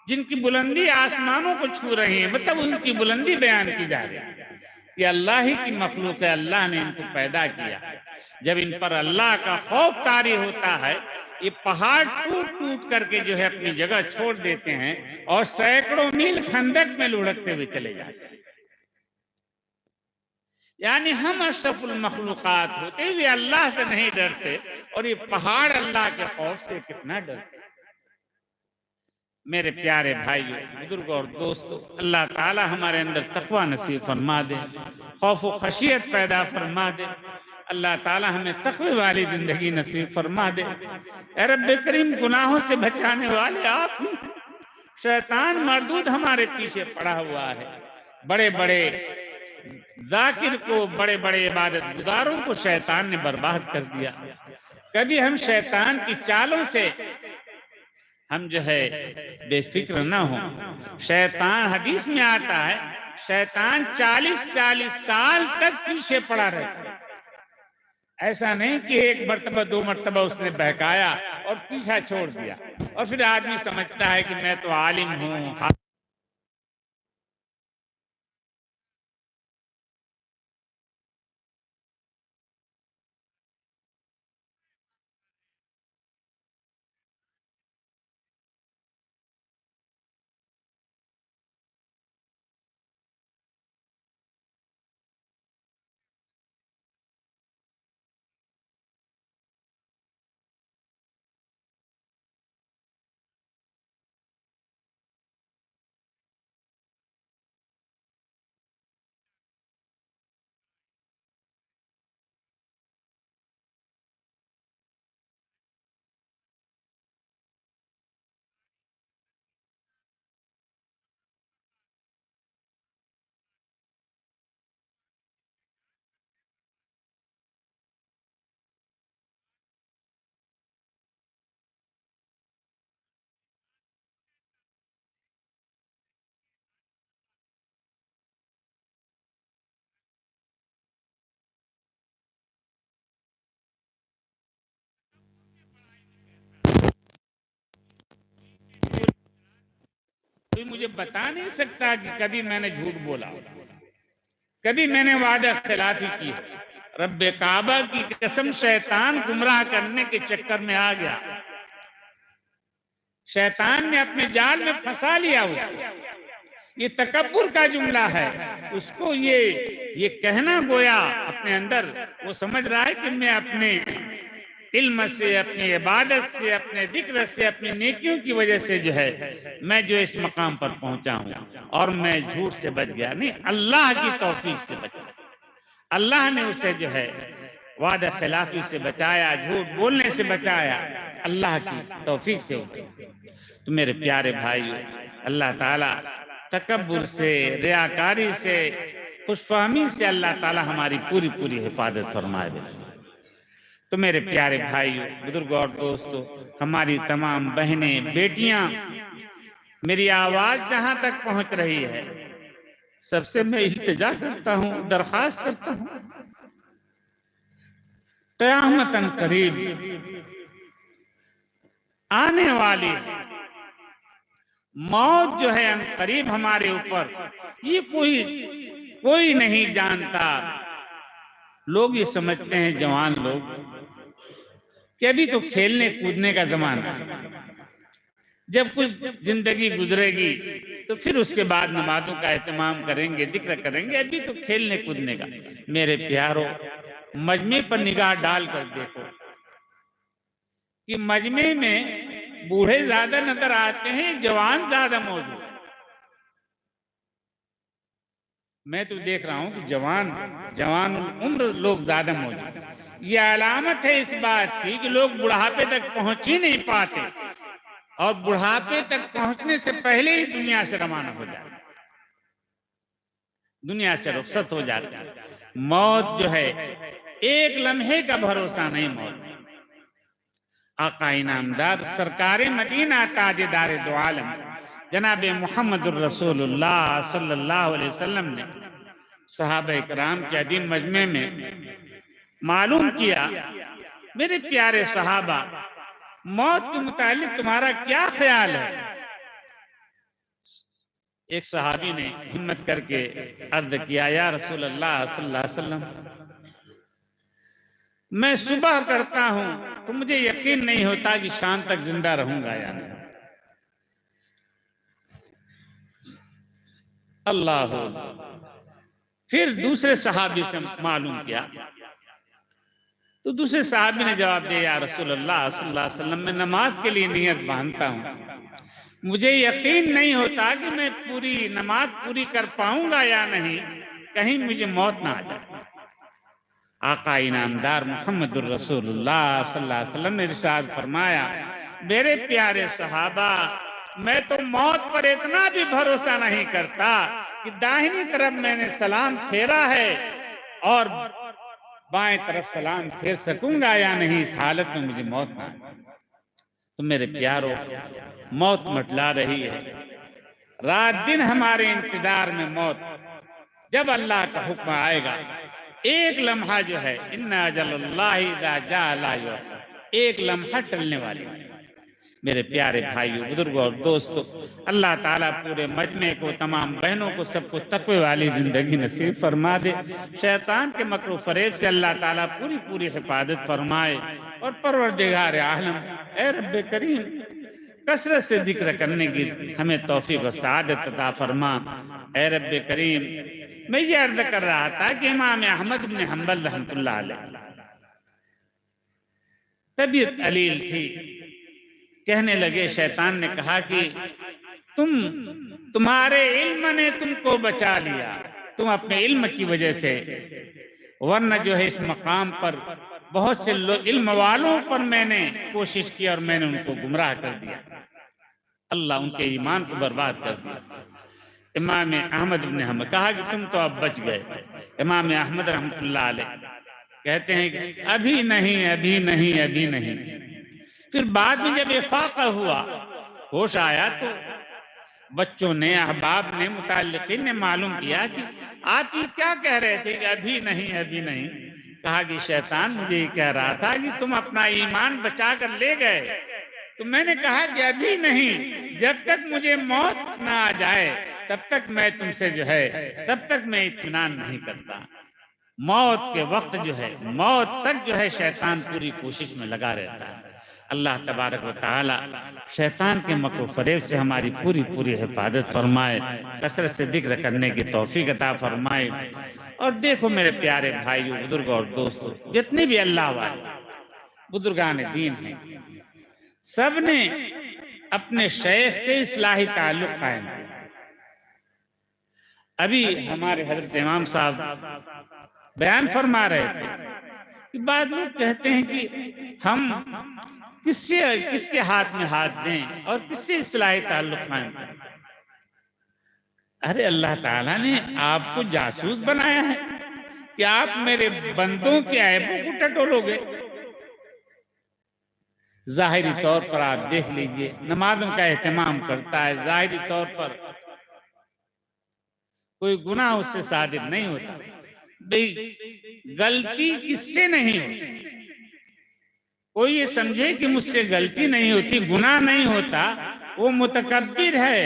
S1: जिनकी बुलंदी आसमानों को छू रही है, मतलब उनकी बुलंदी बयान की जा रही है। ये अल्लाह ही की मखलूक है, अल्लाह ने इनको पैदा किया। जब इन पर अल्लाह का खौफ तारी होता है, ये पहाड़ टूट टूट करके जो है अपनी जगह छोड़ देते हैं और सैकड़ों मील खंदक में लुढ़कते हुए चले जाते हैं। यानी हम अशरफुल मखलूकात होते हुए अल्लाह से नहीं डरते, और ये पहाड़ अल्लाह के खौफ से कितना डरते। मेरे प्यारे भाइयों, बुजुर्गों और दोस्तों, अल्लाह ताला हमारे अंदर तकवा नसीब फरमा दे, खौफ व खशियत पैदा फरमा दे। अल्लाह ताला हमें तकवे वाली जिंदगी नसीब फरमा दे। ए रब्बे करीम, गुनाहों से बचाने वाले आप ही। शैतान मरदूद हमारे पीछे पड़ा हुआ है। बड़े बड़े जाकिर को, बड़े बड़े इबादत गुजारों को शैतान ने बर्बाद कर दिया। कभी हम शैतान की चालों से हम जो है बेफिक्र ना हो। शैतान, हदीस में आता है, शैतान 40-40 साल तक पीछे पड़ा रहता है। ऐसा नहीं कि एक मर्तबा 2 मर्तबा उसने बहकाया और पीछा छोड़ दिया, और फिर आदमी समझता है कि मैं तो आलिम हूं। कोई मुझे बता नहीं सकता कि कभी मैंने झूठ बोला, कभी मैंने वादा खिलाफी की। रब्बे काबा की कसम, शैतान गुमराह करने के चक्कर में आ गया। शैतान ने अपने जाल में फंसा लिया उसको। ये तकब्बुर का जुमला है। उसको ये कहना गोया अपने अंदर, वो समझ रहा है कि मैं अपने इल्म से, अपनी इबादत से, अपने जिक्र से, अपनी नेकियों की वजह से जो है मैं जो इस मकाम पर पहुंचा हूं, और मैं झूठ से बच गया। नहीं, अल्लाह की तौफीक से बचा। अल्लाह ने उसे जो है वादा खिलाफी से बचाया, झूठ बोलने से बचाया, अल्लाह की तौफीक से उसे। तो मेरे प्यारे भाइयों, अल्लाह ताला तकब्बुर से, रियाकारी से, खुशफहमी से अल्लाह ताला हमारी पूरी पूरी हिफाजत फरमाए। तो मेरे प्यारे भाइयों, बुजुर्गों और दोस्तों, हमारी तमाम बहनें, बेटियां, मेरी आवाज जहां तक पहुंच रही है, सबसे मैं इल्तिजा करता हूं, दरखास्त करता हूं, क़यामतन करीब आने वाली मौत जो है अन करीब हमारे ऊपर, ये कोई नहीं जानता। लोग ये समझते हैं, जवान लोग, कि अभी तो खेलने कूदने का जमाना है, जब कुछ जिंदगी गुजरेगी तो फिर उसके बाद नमाजों का एहतमाम करेंगे, जिक्र करेंगे, अभी तो खेलने कूदने का। मेरे प्यारों, मजमे पर निगाह डालकर देखो कि मजमे में बूढ़े ज्यादा नजर आते हैं, जवान ज्यादा मौजूद। मैं तो देख रहा हूं कि जवान उम्र लोग ज्यादा मौजूद। ये अलामत है इस बात की कि लोग बुढ़ापे तक पहुंच ही नहीं पाते, और बुढ़ापे तक पहुंचने से पहले ही दुनिया से रवाना हो जाते, दुनिया से रुखसत हो जाते। मौत जो है एक लम्हे का भरोसा नहीं। मौत आका इनामदार सरकारे मदीना ताजदार दो आलम जनाब मुहम्मदुर रसूलुल्लाह सल्लल्लाहु अलैहि वसल्लम ने सहाबा इकराम के अदीम मजमे में मालूम किया, मेरे प्यारे सहाबा, मौत के मुतालिक तुम्हारा क्या ख्याल है? एक सहाबी ने हिम्मत करके अर्ज किया, या रसूल अल्लाह सल्लल्लाहु अलैहि वसल्लम, मैं सुबह करता हूं तो मुझे यकीन नहीं होता कि शाम तक जिंदा रहूंगा या नहीं। अल्लाह, फिर दूसरे सहाबी से मालूम किया तो दूसरे सहाबी ने जवाब दिया, या रसूलुल्लाह सल्लल्लाहु अलैहि वसल्लम, मैं नमाज के लिए नियत बांधता हूँ, मुझे यकीन नहीं होता कि मैं पूरी नमाज पूरी कर पाऊंगा या नहीं, कहीं मुझे मौत ना आ जाए। आका इनामदार मुहम्मदुर रसूलुल्लाह सल्लल्लाहु अलैहि वसल्लम ने इरशाद फरमाया, मेरे प्यारे सहाबा, मैं तो मौत पर इतना भी भरोसा नहीं करता कि दाहिनी तरफ मैंने सलाम फेरा है और बाएं तरफ सलाम फेर सकूंगा या नहीं, इस हालत में मुझे मौत ना आए। तो मेरे प्यारों, मौत मटला रही है, रात दिन हमारे इंतजार में मौत। जब अल्लाह का हुक्म आएगा, एक लम्हा जो है, इन्ना अजलल्लाहि इज़ा जाअ ला युअख्खर, एक लम्हा टलने वाली है। मेरे प्यारे भाइयों, बुजुर्गों और दोस्तों, अल्लाह ताला पूरे मजमे को, तमाम बहनों को, सबको तक़वे वाली जिंदगी नसीब फरमा दे। शैतान के मकरू फरेब से अल्लाह ताला पूरी पूरी हिफाजत फरमाए। और परवरदिगार आलम, ए रब्बे करीम, कसरत से जिक्र करने की हमें तौफीक और सआदत अता फरमा। ए रब्बे करीम, मैं ये अर्ज कर रहा था कि इमाम अहमद बिन हंबल रहमतुल्लाह अलैह तबीयत अलील थी। कहने लगे, शैतान ने कहा कि तुम्हारे इल्म ने तुमको बचा लिया, तुम अपने इल्म की वजह से, वरना जो है इस मकाम पर बहुत से लोग, इल्म वालों पर मैंने कोशिश की और मैंने उनको गुमराह कर दिया, अल्लाह उनके ईमान को बर्बाद कर दिया। इमाम अहमद इब्न हंबल कहा कि तुम तो अब बच गए। इमाम अहमद रहमतुल्लाह अलैह कहते हैं कि अभी नहीं, अभी नहीं, अभी नहीं। फिर बाद में जब इफाका हुआ, होश आया, तो बच्चों ने, अहबाब ने, मुताल्लिकीन ने मालूम किया कि आप ये क्या कह रहे थे कि अभी नहीं, अभी नहीं। कहा कि शैतान मुझे ये कह रहा था कि तुम अपना ईमान बचा कर ले गए, तो मैंने कहा कि अभी नहीं, जब तक मुझे मौत ना आ जाए तब तक मैं तुमसे जो है, तब तक मैं इत्मीनान नहीं करता। मौत के वक्त जो है, मौत तक जो है, शैतान पूरी कोशिश में लगा रहता है। अल्लाह तबारक व तआला शैतान के मकरू फरेब से हमारी पूरी पूरी हिफाजत फरमाए, कसरत से जिक्र करने की तौफीक अता फरमाए। और देखो मेरे प्यारे भाइयों, बुजुर्गों और दोस्तों, जितने भी अल्लाह वाले बुजुर्गान दीन हैं, सब ने अपने शेख से इस्लाही ताल्लुक कायम किया। अभी हमारे हजरत इमाम साहब बयान फरमा रहे थे कि बाद लोग कहते हैं कि हम किसके हाथ में हाथ दें और किससे इस्लाही ताल्लुक कायम करें। अरे अल्लाह ताला ने आपको जासूस बनाया है कि आप मेरे बंदों के ऐबों को टटोलोगे। जाहिरी तौर पर आप देख लीजिए, नमाजों का एहतमाम करता है, जाहिरी तौर पर कोई गुनाह उससे सादिर नहीं होता। गलती किससे नहीं होती, कोई ये समझे कि मुझसे गलती नहीं होती, गुनाह नहीं होता, वो मुतकब्बिर है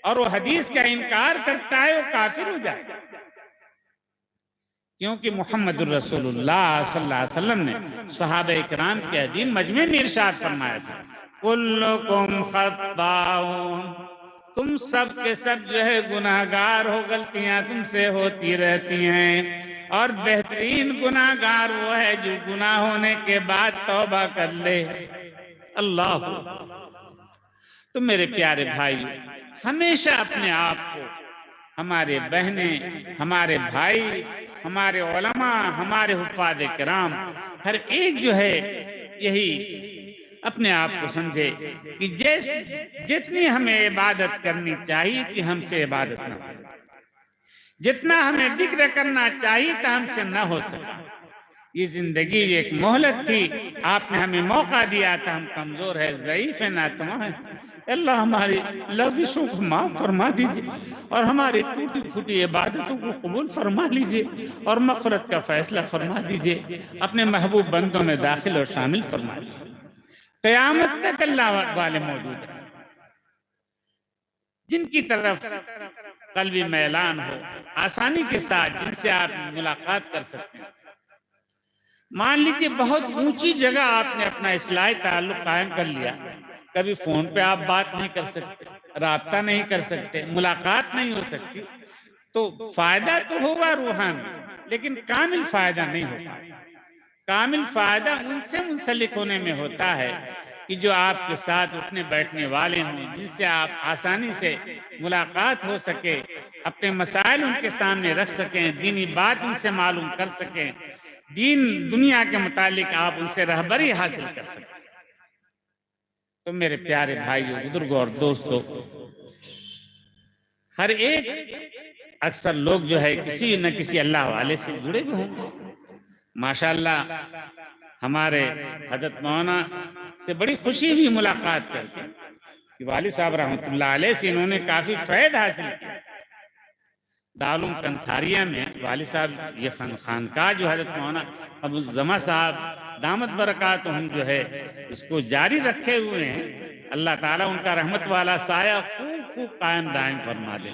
S1: और वो हदीस का इनकार करता है, वो काफिर हो जाएगा। क्योंकि मुहम्मद रसूलुल्लाह सल्लल्लाहु अलैहि वसल्लम ने सहाबा इकराम के अजीम मजमे में इरशाद फरमाया था, कुल्लुकुम खत्ताऊन, तुम सब के सब जो है गुनाहगार हो, गलतियां तुमसे होती रहती हैं, और बेहतरीन गुनाहगार वो है जो गुनाह होने के बाद तौबा कर ले। अल्लाह। तो मेरे प्यारे भाई, हमेशा अपने आप को, हमारे बहनें, हमारे भाई, हमारे उलमा, हमारे हुफ़ाज़ किराम, हर एक जो है यही अपने आप को समझे कि जितनी हमें इबादत करनी चाहिए कि हमसे इबादत न हो सके, जितना हमें जिक्र करना चाहिए था हमसे न हो सका। ये जिंदगी एक मोहलत थी, आपने हमें मौका दिया था, हम कमजोर है, ज़ईफ है, नातमा है। अल्लाह हमारी लग़ज़िशों को माफ फरमा दीजिए और हमारी टूटी फूटी इबादतों को कबूल फरमा लीजिए और मग़फ़िरत का फैसला फरमा दीजिए, अपने महबूब बंदों में दाखिल और शामिल फरमा लीजिए। क़यामत तक अल्लाह वाले मौजूद हैं जिनकी तरफ क़ल्बी मैलान हो, आसानी के साथ जिनसे आप मुलाकात कर सकते हैं। मान लीजिए बहुत ऊंची जगह आपने अपना इस्लाही ताल्लुक कायम कर लिया, कभी फोन पे आप बात नहीं कर सकते, राब्ता नहीं कर सकते, मुलाकात नहीं हो सकती, तो फायदा तो होगा रूहानी, लेकिन कामिल फायदा नहीं होगा। कामिल फायदा उनसे मुंसलिक होने में होता है कि जो आपके साथ उठने बैठने वाले हों, जिनसे आप आसानी से मुलाकात हो सके, अपने मसाइल उनके सामने रख सकें, दीनी बात उनसे मालूम कर सकें, दीन दुनिया के मुतालिक आप उनसे रहबरी हासिल कर सकें। तो मेरे प्यारे भाइयों, बुजुर्गों और दोस्तों, हर एक अक्सर लोग जो है किसी न किसी अल्लाह वाले से जुड़े हुए होंगे। माशाअल्लाह हमारे हजरत मौलाना से बड़ी खुशी हुई मुलाकात करके कि वालिद साहब रहमतुल्लाह अलैह से इन्होंने काफी फैद हासिल किया। दारुल कंथारिया में वालिद साहब ये खानकाह जो हजरत मौलाना अबू जमा साहब दामत बरकातुहुम जो है इसको जारी रखे हुए हैं। अल्लाह ताला उनका रहमत वाला साया खूब खूब कायम दायम फरमा दे,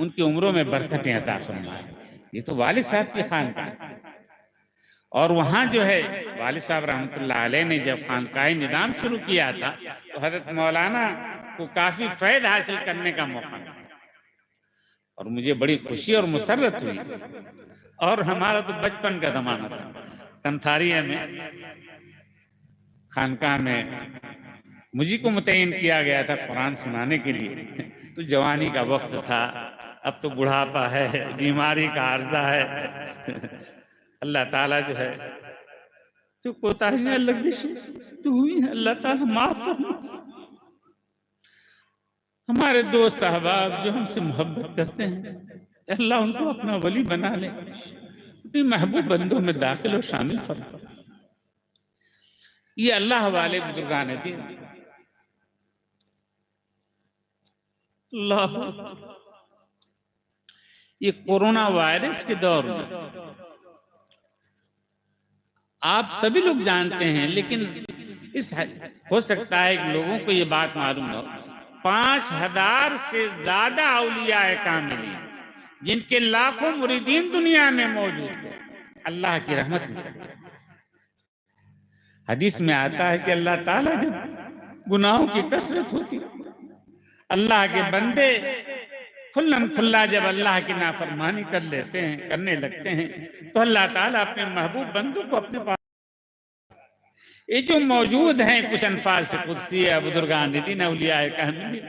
S1: उनकी उम्रों में बरकतें अता फरमाए। ये तो वालिद साहब की खानकाह, और वहां जो है वालिद साहब रहमतुल्लाह अलैह ने जब खानकाही निज़ाम शुरू किया था तो हजरत मौलाना को काफी फैद हासिल करने का मौका मिला, और मुझे बड़ी खुशी और मुसर्रत हुई। और हमारा तो बचपन का जमाना था, कंथारिया में खानकाह में मुझे को मुतय्यन किया गया था कुरान सुनाने के लिए। तो जवानी का वक्त था, अब तो बुढ़ापा है, बीमारी का आर्जा है। अल्लाह ताला जो है जो कोताहियां लग्जिशें जो हुई है अल्लाह ताला माफ फरमा। हमारे दोस्त अहबाब जो हमसे मोहब्बत करते हैं, अल्लाह उनको अपना वली बना ले, अपनी महबूब बंदों में दाखिल और शामिल फरमा। ये अल्लाह वाले बुजुर्गान दीन, अल्लाह, ये कोरोना वायरस के दौर में आप सभी लोग जानते हैं, लेकिन इस हो सकता है कि लोगों को ये बात मालूम हो, 5000 से ज्यादा औलिया कामिलीन जिनके लाखों मुरीदीन दुनिया में मौजूद है, अल्लाह की रहमत में। हदीस में आता है कि अल्लाह ताला जब गुनाहों की कसरत होती, अल्लाह के बंदे खुल्लम खुल्ला जब अल्लाह की नाफरमानी कर लेते हैं, करने लगते हैं, तो अल्लाह ताला अपने महबूब बंदों को अपने पास, ये जो मौजूद हैं कुछ अल्फाज से कुदसी बुजुर्गान दीन औलिया कामिलीन,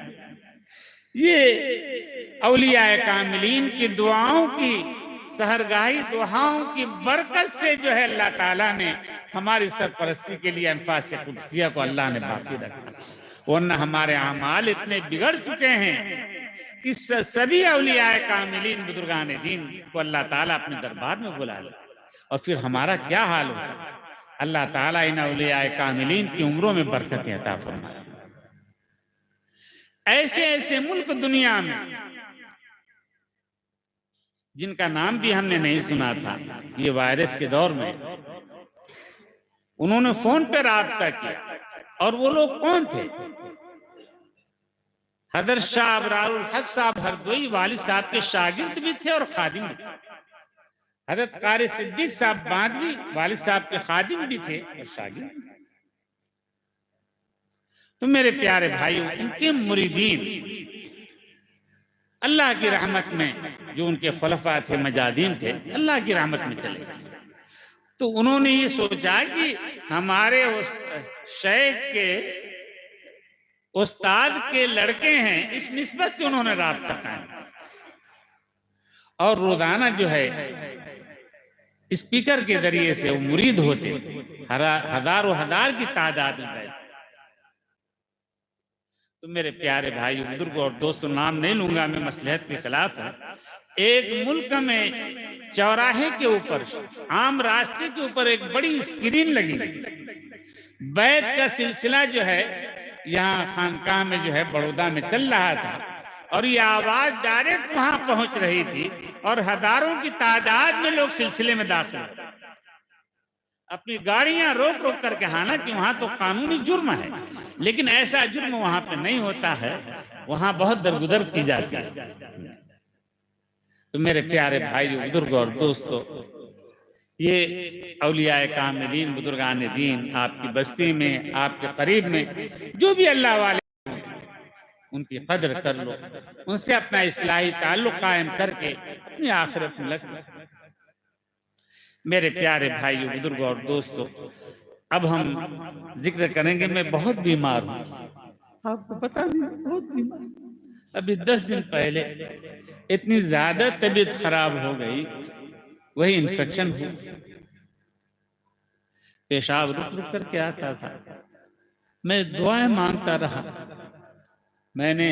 S1: ये औलिया कामिलीन की दुआओं की सहरगाही दुआओं की बरकत से जो है अल्लाह ताला ने हमारी सरपरस्ती के लिए अल्फाज से कुदसिया को अल्लाह ने बाकी रखा। वरना हमारे अमाल इतने बिगड़ चुके हैं कि सभी औलिया कामिलीन बुजुर्गान दीन को अल्लाह ताला अपने दरबार में बुला ले, और फिर हमारा क्या हाल होगा। अल्लाह ताला इन औलिया कामिलीन की उम्रों में बरकतें अता फरमाए। ऐसे ऐसे मुल्क दुनिया में जिनका नाम भी हमने नहीं सुना था, ये वायरस के दौर में उन्होंने फोन पे राब्ता किया, और वो लोग कौन थे? हजरत शाह अबरारुल हक साहब हरदोई वालिद साहब के शागिर्द भी थे और खादिम भी थे। हजरत कारी सिद्दीक साहब बांदवी वालिद साहब के खादिम भी थे और शागिर्द। तो मेरे प्यारे भाइयों, उनके मुरीदीन अल्लाह की रहमत में, जो उनके खुलफा थे, मजादीन थे, अल्लाह की रहमत में चले गए। तो उन्होंने ये सोचा कि हमारे शेख के उस्ताद के लड़के हैं, इस निस्बत से उन्होंने राब्ता कायम किया, और रोजाना जो है स्पीकर के जरिए से वो मुरीद होते, हजारों हजार की तादाद में रहते। तो मेरे प्यारे भाई बुजुर्ग और दोस्तों, नाम नहीं लूंगा मैं, मसलहत के खिलाफ है। एक मुल्क में चौराहे के ऊपर, आम रास्ते के ऊपर एक बड़ी स्क्रीन लगी, बैत का सिलसिला जो है यहाँ खानकाह में जो है बड़ौदा में चल रहा था, और ये आवाज डायरेक्ट वहां पहुंच रही थी, और हजारों की तादाद में लोग सिलसिले में दाखिल, अपनी गाड़ियां रोक रोक करके, हालांकि वहां तो कानूनी जुर्म है, लेकिन ऐसा जुर्म वहां पे नहीं होता है, वहां बहुत दरगुदर की जाती है। तो मेरे प्यारे भाइयों, बुजुर्ग और दोस्तों, ये औलिया कामिलीन बुजुर्गान दीन आपकी बस्ती में, आपके करीब में जो भी अल्लाह वाले, उनकी कदर कर लो, उनसे अपना इस्लाही ताल्लुक कायम करके अपनी आखिरत में लग जाए। मेरे प्यारे भाइयों, बुजुर्गों और दोस्तों, अब हम जिक्र करेंगे, मैं बहुत बीमार हूँ, आपको पता नहीं, बहुत बीमार। अभी 10 दिन पहले इतनी ज्यादा तबीयत खराब हो गई, वही इन्फेक्शन हुआ, पेशाब रुक रुक करके आता था, मैं दुआएं मांगता रहा। मैंने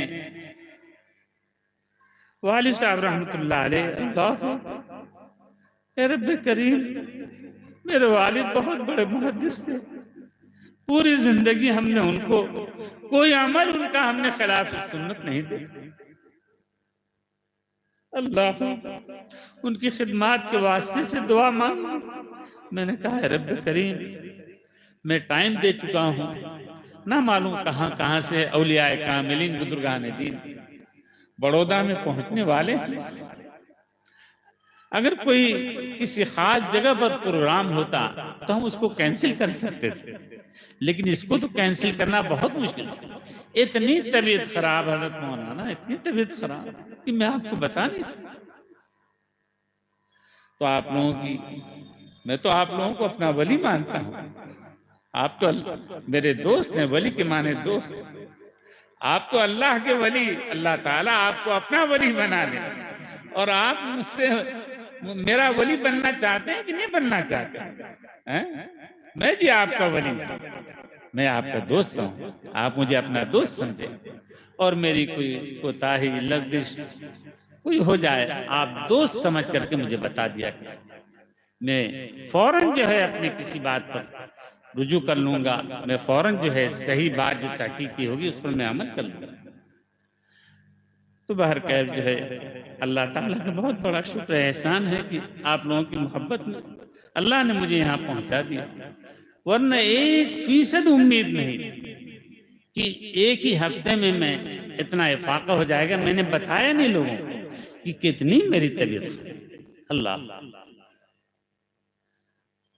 S1: वालिद साहब रहमतुल्लाह अलैह, अल्लाह रब्बे करीम, मेरे वालिद बहुत बड़े मुहद्दिस थे, पूरी जिंदगी हमने उनको कोई अमल उनका हमने खिलाफ सुन्नत नहीं देखा। अल्लाह उनकी खिदमत के वास्ते से दुआ मांग। मैंने कहा है रब्बे करीम, मैं टाइम दे चुका हूँ, ना मालूम कहाँ कहाँ से औलियाए कामिलीन बुजुर्गान दीन बड़ौदा में पहुंचने वाले। अगर कोई किसी खास जगह पर प्रोग्राम होता तो हम उसको कैंसिल कर सकते थे, लेकिन इसको तो कैंसिल करना बहुत मुश्किल है। इतनी तबीयत खराब हजरत मौलाना, इतनी तबीयत खराब कि मैं आपको बता नहीं सकता। तो आप लोगों की, मैं तो आप लोगों को अपना वली मानता हूँ, आप तो मेरे दोस्त हैं, वली के माने दोस्त, आप तो अल्लाह के वली, अल्लाह ताला आपको अपना वली बना ले, और आप मुझसे मेरा वली बनना चाहते हैं कि नहीं बनना चाहते हैं? मैं भी आपका वली, मैं आपका दोस्त हूं, आप मुझे अपना दोस्त समझे, और मेरी कोई कोताही लफ्ज़ कोई हो जाए, आप दोस्त समझ करके मुझे बता दिया, मैं फौरन जो है अपनी किसी बात पर रुजू कर लूंगा, मैं फौरन जो है सही बात जो तहकीकी होगी उस पर मैं अमल कर लूंगा। तो बहर कैफ जो है अल्लाह ताला का बहुत बड़ा शुक्र एहसान है कि आप लोगों की मोहब्बत में अल्लाह ने मुझे यहाँ पहुंचा दिया, वरना 1% उम्मीद नहीं थी कि एक ही हफ्ते में मैं इतना इफाका हो जाएगा। मैंने बताया नहीं लोगों को कि कितनी मेरी तबीयत। अल्लाह,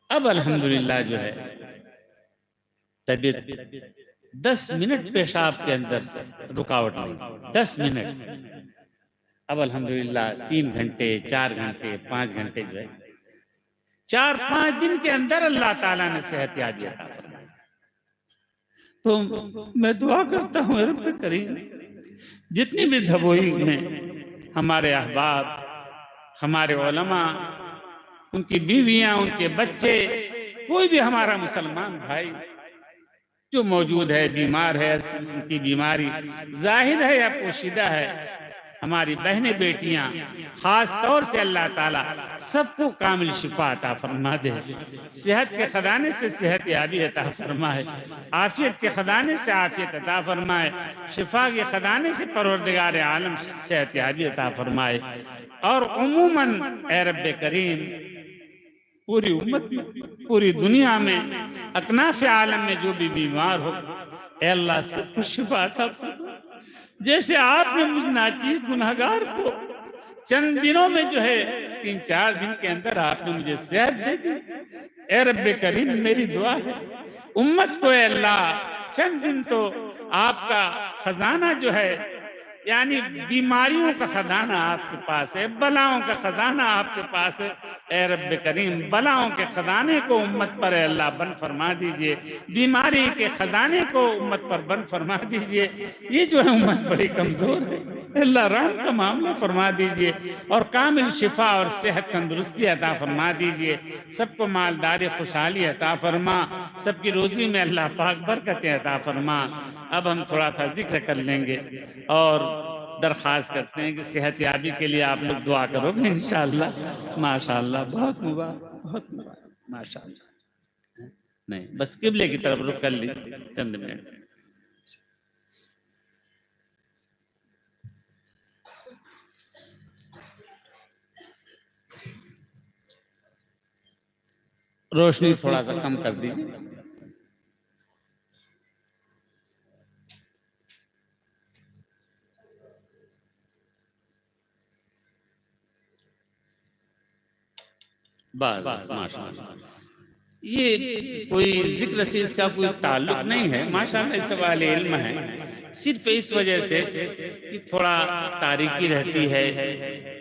S1: अब अल्हम्दुलिल्लाह जो है तबीयत 10 मिनट पेशाब के अंदर रुकावट नहीं, 10 मिनट। अब अल्हम्दुलिल्लाह 3 घंटे, 4 घंटे, 5 घंटे जो है 4-5 दिन के अंदर अल्लाह ताला ने सेहत याबी अता फरमाई। तो मैं दुआ करता हूँ रब्बे करीम, जितनी भी धबोई में हमारे अहबाब, हमारे उलमा, उनकी बीवियां, उनके बच्चे, कोई भी हमारा मुसलमान भाई जो मौजूद है, बीमार है, उनकी बीमारी जाहिर है या पोशीदा है, हमारी बहनें बेटियां, खास तौर से अल्लाह ताला सबको कामिल शिफा अता फरमा दे, सेहत के खजाने से सेहत याबी अता फरमाए, आफियत के खजाने से आफियत अता फरमाए, शिफा के खजाने से परवरदिगार आलम सेहत याबी अता फरमाए। और उमूमन ए रब्बे करीम, पूरी उम्मत में, पूरी दुनिया में, अकनाफ आलम में जो भी बीमार हो, ए अल्लाह सबको शिफा अता फरमा। जैसे आपने मुझ नाचीज गुनहगार को चंद दिनों में जो है 3-4 दिन के अंदर आपने मुझे सेहत दे दी, ए रब्बे करीम मेरी दुआ है उम्मत को, ए अल्लाह चंद दिन तो आपका खजाना जो है, यानी बीमारियों का खजाना आपके पास है, बलाओं का खजाना आपके पास है, ए रब्बे करीम बलाओं के खजाने को उम्मत पर अल्लाह बंद फरमा दीजिए, बीमारी के खजाने को उम्मत पर बंद फरमा दीजिए। ये जो है उम्मत बड़ी कमजोर है, अल्लाह रहम का मामला फरमा दीजिए और कामिल शिफा और सेहत तंदुरुस्ती अता फरमा दीजिए, सबको मालदारी खुशहाली अता फरमा, सबकी रोजी में अल्लाह पाक बरकतें अता फरमा। अब हम थोड़ा सा जिक्र कर लेंगे और दरख्वास्त करते हैं कि सेहत याबी के लिए आप लोग दुआ करोगे इंशाअल्लाह। माशाअल्लाह, बहुत मुबारक, बहुत मुबारक, माशाअल्लाह। नहीं, बस किबले की तरफ रुख कर ली चंद मिनट। रोशनी थोड़ा सा कम कर दीजिए। माशाअल्लाह, ये कोई जिक्र से इसका कोई ताल्लुक नहीं है, माशाअल्लाह इस सवाल इल्म है, सिर्फ इस वजह से कि थोड़ा तारीकी रहती है,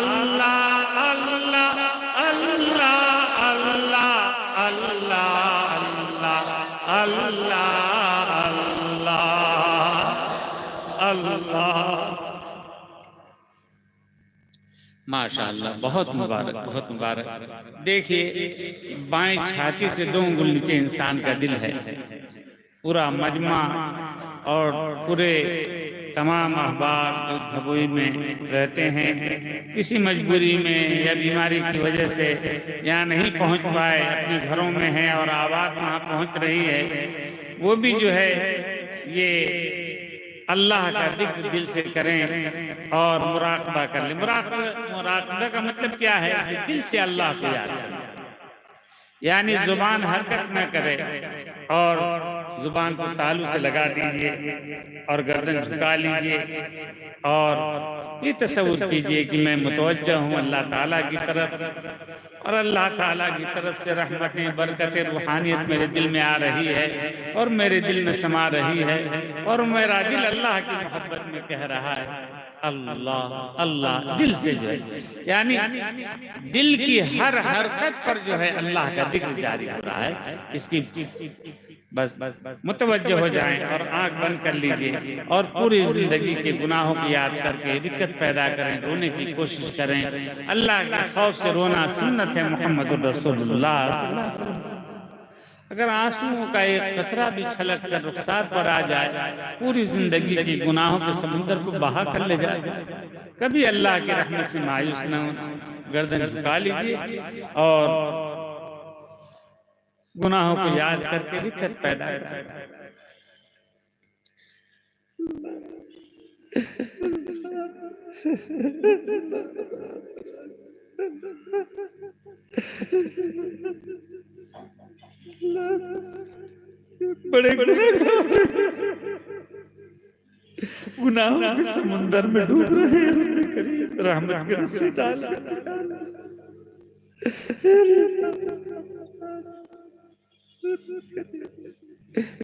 S1: अल्लाह अल्लाह अल्लाह अल्लाह अल्लाह अल्लाह अल्लाह अल्लाह। माशाअल्लाह, बहुत मुबारक, बहुत मुबारक। देखिए, बाएं छाती से 2 उंगली नीचे इंसान का दिल है। पूरा मजमा और पूरे तमाम अहबाब जो भगोई में रहते हैं, किसी मजबूरी में या बीमारी की वजह से यहाँ नहीं पहुँच पाए, अपने घरों में हैं और आवाज़ वहाँ पहुँच रही है, वो भी जो है ये अल्लाह का जिक्र दिल से करें और मुराकबा कर लें। मुराकबा का मतलब क्या है? दिल से अल्लाह को याद करें, यानी जुबान हरकत न करे और जुबान को तालू से लगा दीजिए और गर्दन झुका लीजिए और ये तसव्वुर कीजिए कि मैं मुतवज्जह हूँ अल्लाह ताला की तरफ और अल्लाह ताला की तरफ से रहमतें, बरकतें, रूहानियत मेरे दिल में आ रही है और मेरे दिल में समा रही है और मेरा दिल अल्लाह की मोहब्बत में कह रहा है अल्लाह अल्लाह। दिल से जो है, यानी दिल की हर हरकत पर जो है अल्लाह का जिक्र जारी हो रहा है। इसकी बस मुतवज्जह हो जाएं और आंख बंद कर लीजिए और पूरी जिंदगी के गुनाहों को याद करके दिक्कत पैदा करें, रोने की कोशिश करें। अल्लाह के खौफ से रोना सुन्नत है मुहम्मदुर रसूलुल्लाह सल्लल्लाहु अलैहि वसल्लम। अगर आंसुओं का एक कतरा भी छलक कर रुखसार पर आ जाए, पूरी जिंदगी के गुनाहों के समुद्र को बहा कर ले जाए। कभी अल्लाह की रहमत से मायूस न हो, गर्दन झुका लीजिए और गुनाहों को याद करके दिक्कत पैदा करें। बड़े गुनाहों के समुंदर में डूब रहे हैं, रहमत की रस्सी डाल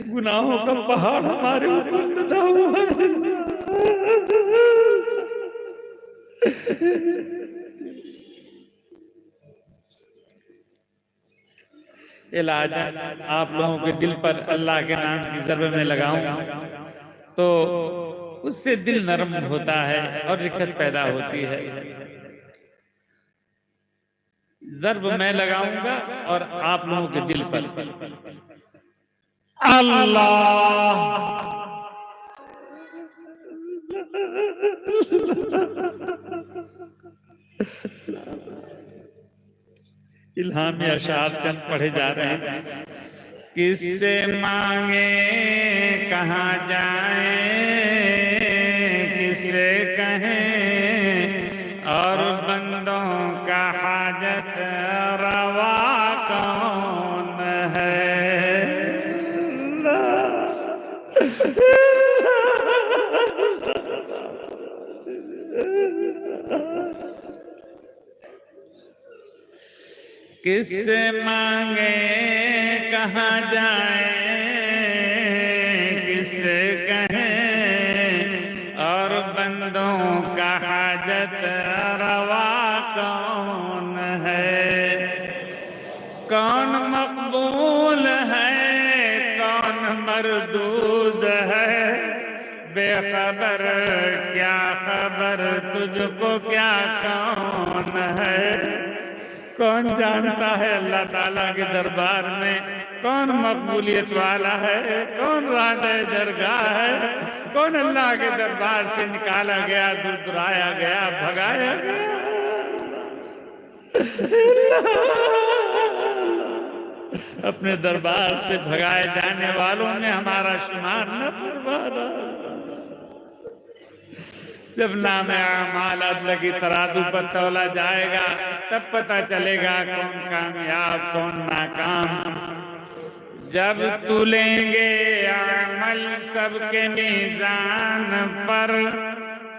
S1: गुनाहों का पहाड़ हमारे ऊपर लदा हुआ है। इलाज आप लोगों के दिल पर अल्लाह के नाम की ज़रब में लगाऊं तो उससे दिल नरम होता है और दिक्कत पैदा होती है। ज़रब मैं लगाऊंगा और आप लोगों के दिल पर अल्लाह इल्हामी अशार चंद पढ़े जा रहे हैं। किससे मांगे कहाँ जाए, किससे कहें और बंदों का हाजत रवा कौन है। किससे मांगे कहाँ जाए, किससे कहें और बंदों का हाजत रवा कौन है। कौन मकबूल है कौन मरदूद है, बेखबर क्या खबर तुझको क्या कौन है। कौन जानता है अल्लाह ताला के दरबार में कौन मकबूलियत वाला है, कौन राज़े दरगाह है, कौन अल्लाह के दरबार से निकाला गया, दुराया गया, भगाया गया। अपने दरबार से भगाए जाने वालों में हमारा शुमार न फरमाना। जब नाम आमाल अदल की तराजू पर तौला जाएगा तब पता चलेगा कौन कामयाब कौन नाकाम। जब तुलेंगे अमल सबके मीज़ान पर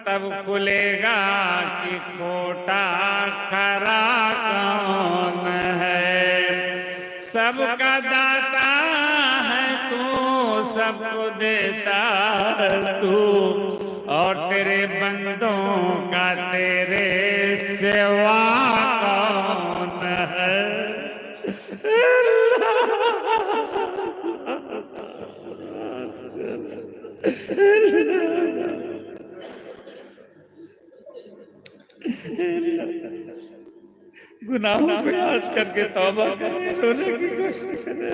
S1: तब खुलेगा कि खोटा खरा कौन है। सबका दाता है तू, सबको देता तू और तेरे बंदों का तेरे से गुनाहों को याद करके तौबा करें, रोने की कोशिश करें।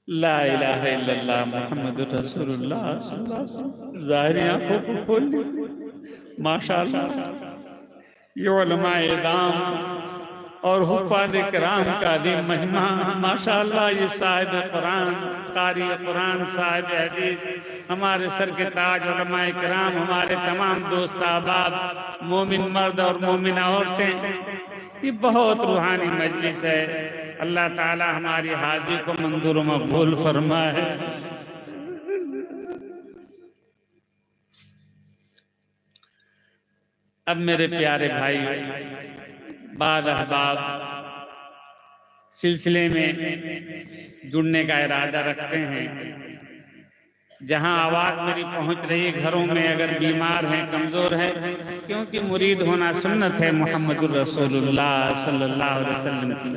S1: ला इलाहा इल्लल्लाह मुहम्मदुर रसूलुल्लाह सल्लल्लाहु अलैहि वसल्लम। ज़ाहिरी आंखों को खोल ली। माशाअल्लाह, ये उलमाए दाम और हुफ़ाज़ किराम का अदीम महिमा। माशाअल्लाह, ये साहिब कुरान, कारी कुरान, साहिब हदीस, हमारे सर के ताज उलमाए किराम, हमारे तमाम दोस्त अहबाब, मोमिन मर्द और मोमिना औरतें, ये बहुत रूहानी मजलिस है। अल्लाह ताला हमारी हाजिरी को मंजूर व मकबूल फरमाए। अब मेरे प्यारे भाई, बाद अहबाब सिलसिले में जुड़ने का इरादा रखते हैं। जहां आवाज मेरी पहुंच रही है, घरों में अगर बीमार हैं, कमजोर है, क्योंकि मुरीद होना सुन्नत है मोहम्मदुर रसूलुल्लाह सल्लल्लाहु अलैहि वसल्लम की।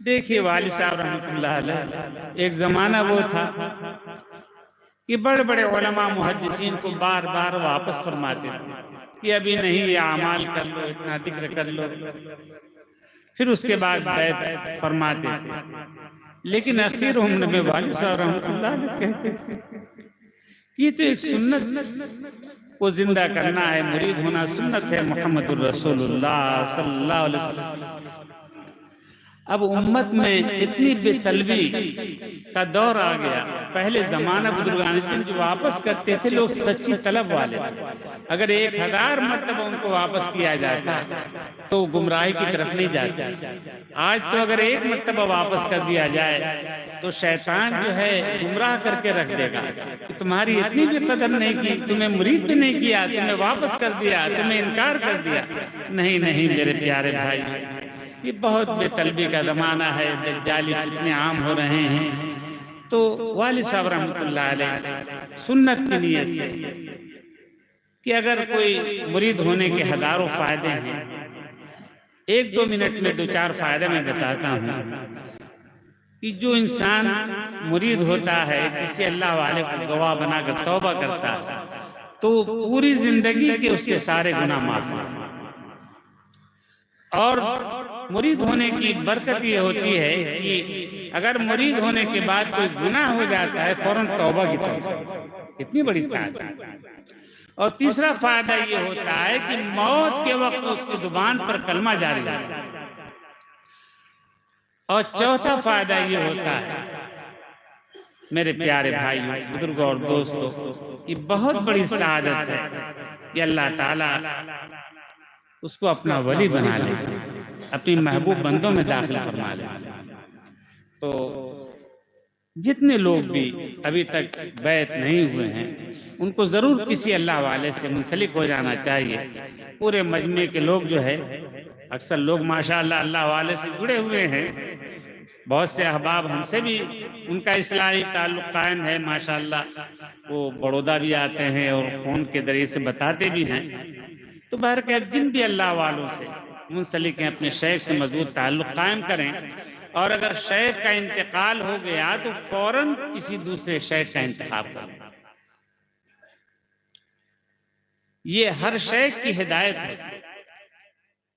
S1: देखिए वालिद साहब रहमतुल्लाह अलैह, एक जमाना वो था कि बड़े बड़े उलमा मुहद्दिसीन को बार बार वापस फरमाते थे कि अभी नहीं, ये अमाल कर लो, इतना जिक्र कर लो, फिर उसके बाद बैत फरमाते थे। लेकिन आखिर उम्र में वालिद साहब रहमतुल्लाह अलैह कहते ये तो एक सुन्नत को जिंदा करना है, मुरीद होना सुन्नत है मोहम्मदुर रसूलुल्लाह सल्लल्लाहु अलैहि वसल्लम। अब उम्मत में इतनी बेतलबी का दौर आ गया। पहले जमाना बुजुर्गान जो वापस करते थे लोग सच्ची तलब वाले थे। अगर 1000 मरतबा उनको वापस किया जाता तो गुमराही की तरफ नहीं जाते। आज तो अगर 1 मरतबा वापस कर दिया जाए तो शैतान जो है गुमराह करके रख देगा कि तुम्हारी इतनी भी कदर नहीं की, तुम्हें मुरीद भी नहीं किया, तुम्हें वापस कर दिया, तुम्हें इनकार कर दिया। नहीं नहीं मेरे प्यारे भाई, ये बहुत बेतलबी का जमाना है, दज्जाली कितने आम हो रहे हैं। तो वालिद साहब रहमतुल्लाह अलैह सुन्नत की नियत से कि अगर कोई मुरीद होने के हजारों फायदे हैं, 1-2 मिनट में 2-4 फायदे मैं बताता हूँ कि जो इंसान मुरीद होता है, किसी अल्लाह वाले को गवाह बनाकर तौबा करता है तो पूरी जिंदगी के उसके सारे गुनाह माफ हैं। और मुरीद होने की बरकत ये होती है कि अगर मुरीद होने के बाद कोई गुनाह हो जाता है फौरन तौबा की तरफ, इतनी बड़ी साथ। और तीसरा फायदा ये होता है कि मौत के वक्त उसकी जुबान पर कलमा जारी होता है। और चौथा फायदा ये होता है मेरे प्यारे भाइयों, बुजुर्गों और दोस्तों, ये बहुत बड़ी सआदत है कि अल्लाह ताला उसको अपना वली बना लेता है, अपनी महबूब बंदों में दाखिल फरमा लेता है। तो जितने लोग भी अभी तक बैत नहीं हुए हैं उनको जरूर किसी अल्लाह वाले से मुंसलिक हो जाना चाहिए। पूरे मजमे के लोग जो है, अक्सर लोग माशाअल्लाह अल्लाह वाले से जुड़े हुए हैं। बहुत से अहबाब हमसे भी उनका इस्लाही ताल्लुक कायम है माशाअल्लाह। वो बड़ौदा भी आते हैं और फोन के जरिए से बताते भी हैं। तो बहरकैफ जिन भी अल्लाह वालों से मुंसलिक हैं अपने शेख से मजबूत ताल्लुक कायम करें। और अगर शेख का इंतकाल हो गया तो फौरन किसी दूसरे शेख का इंतखाब करें। ये हर शेख की हिदायत है,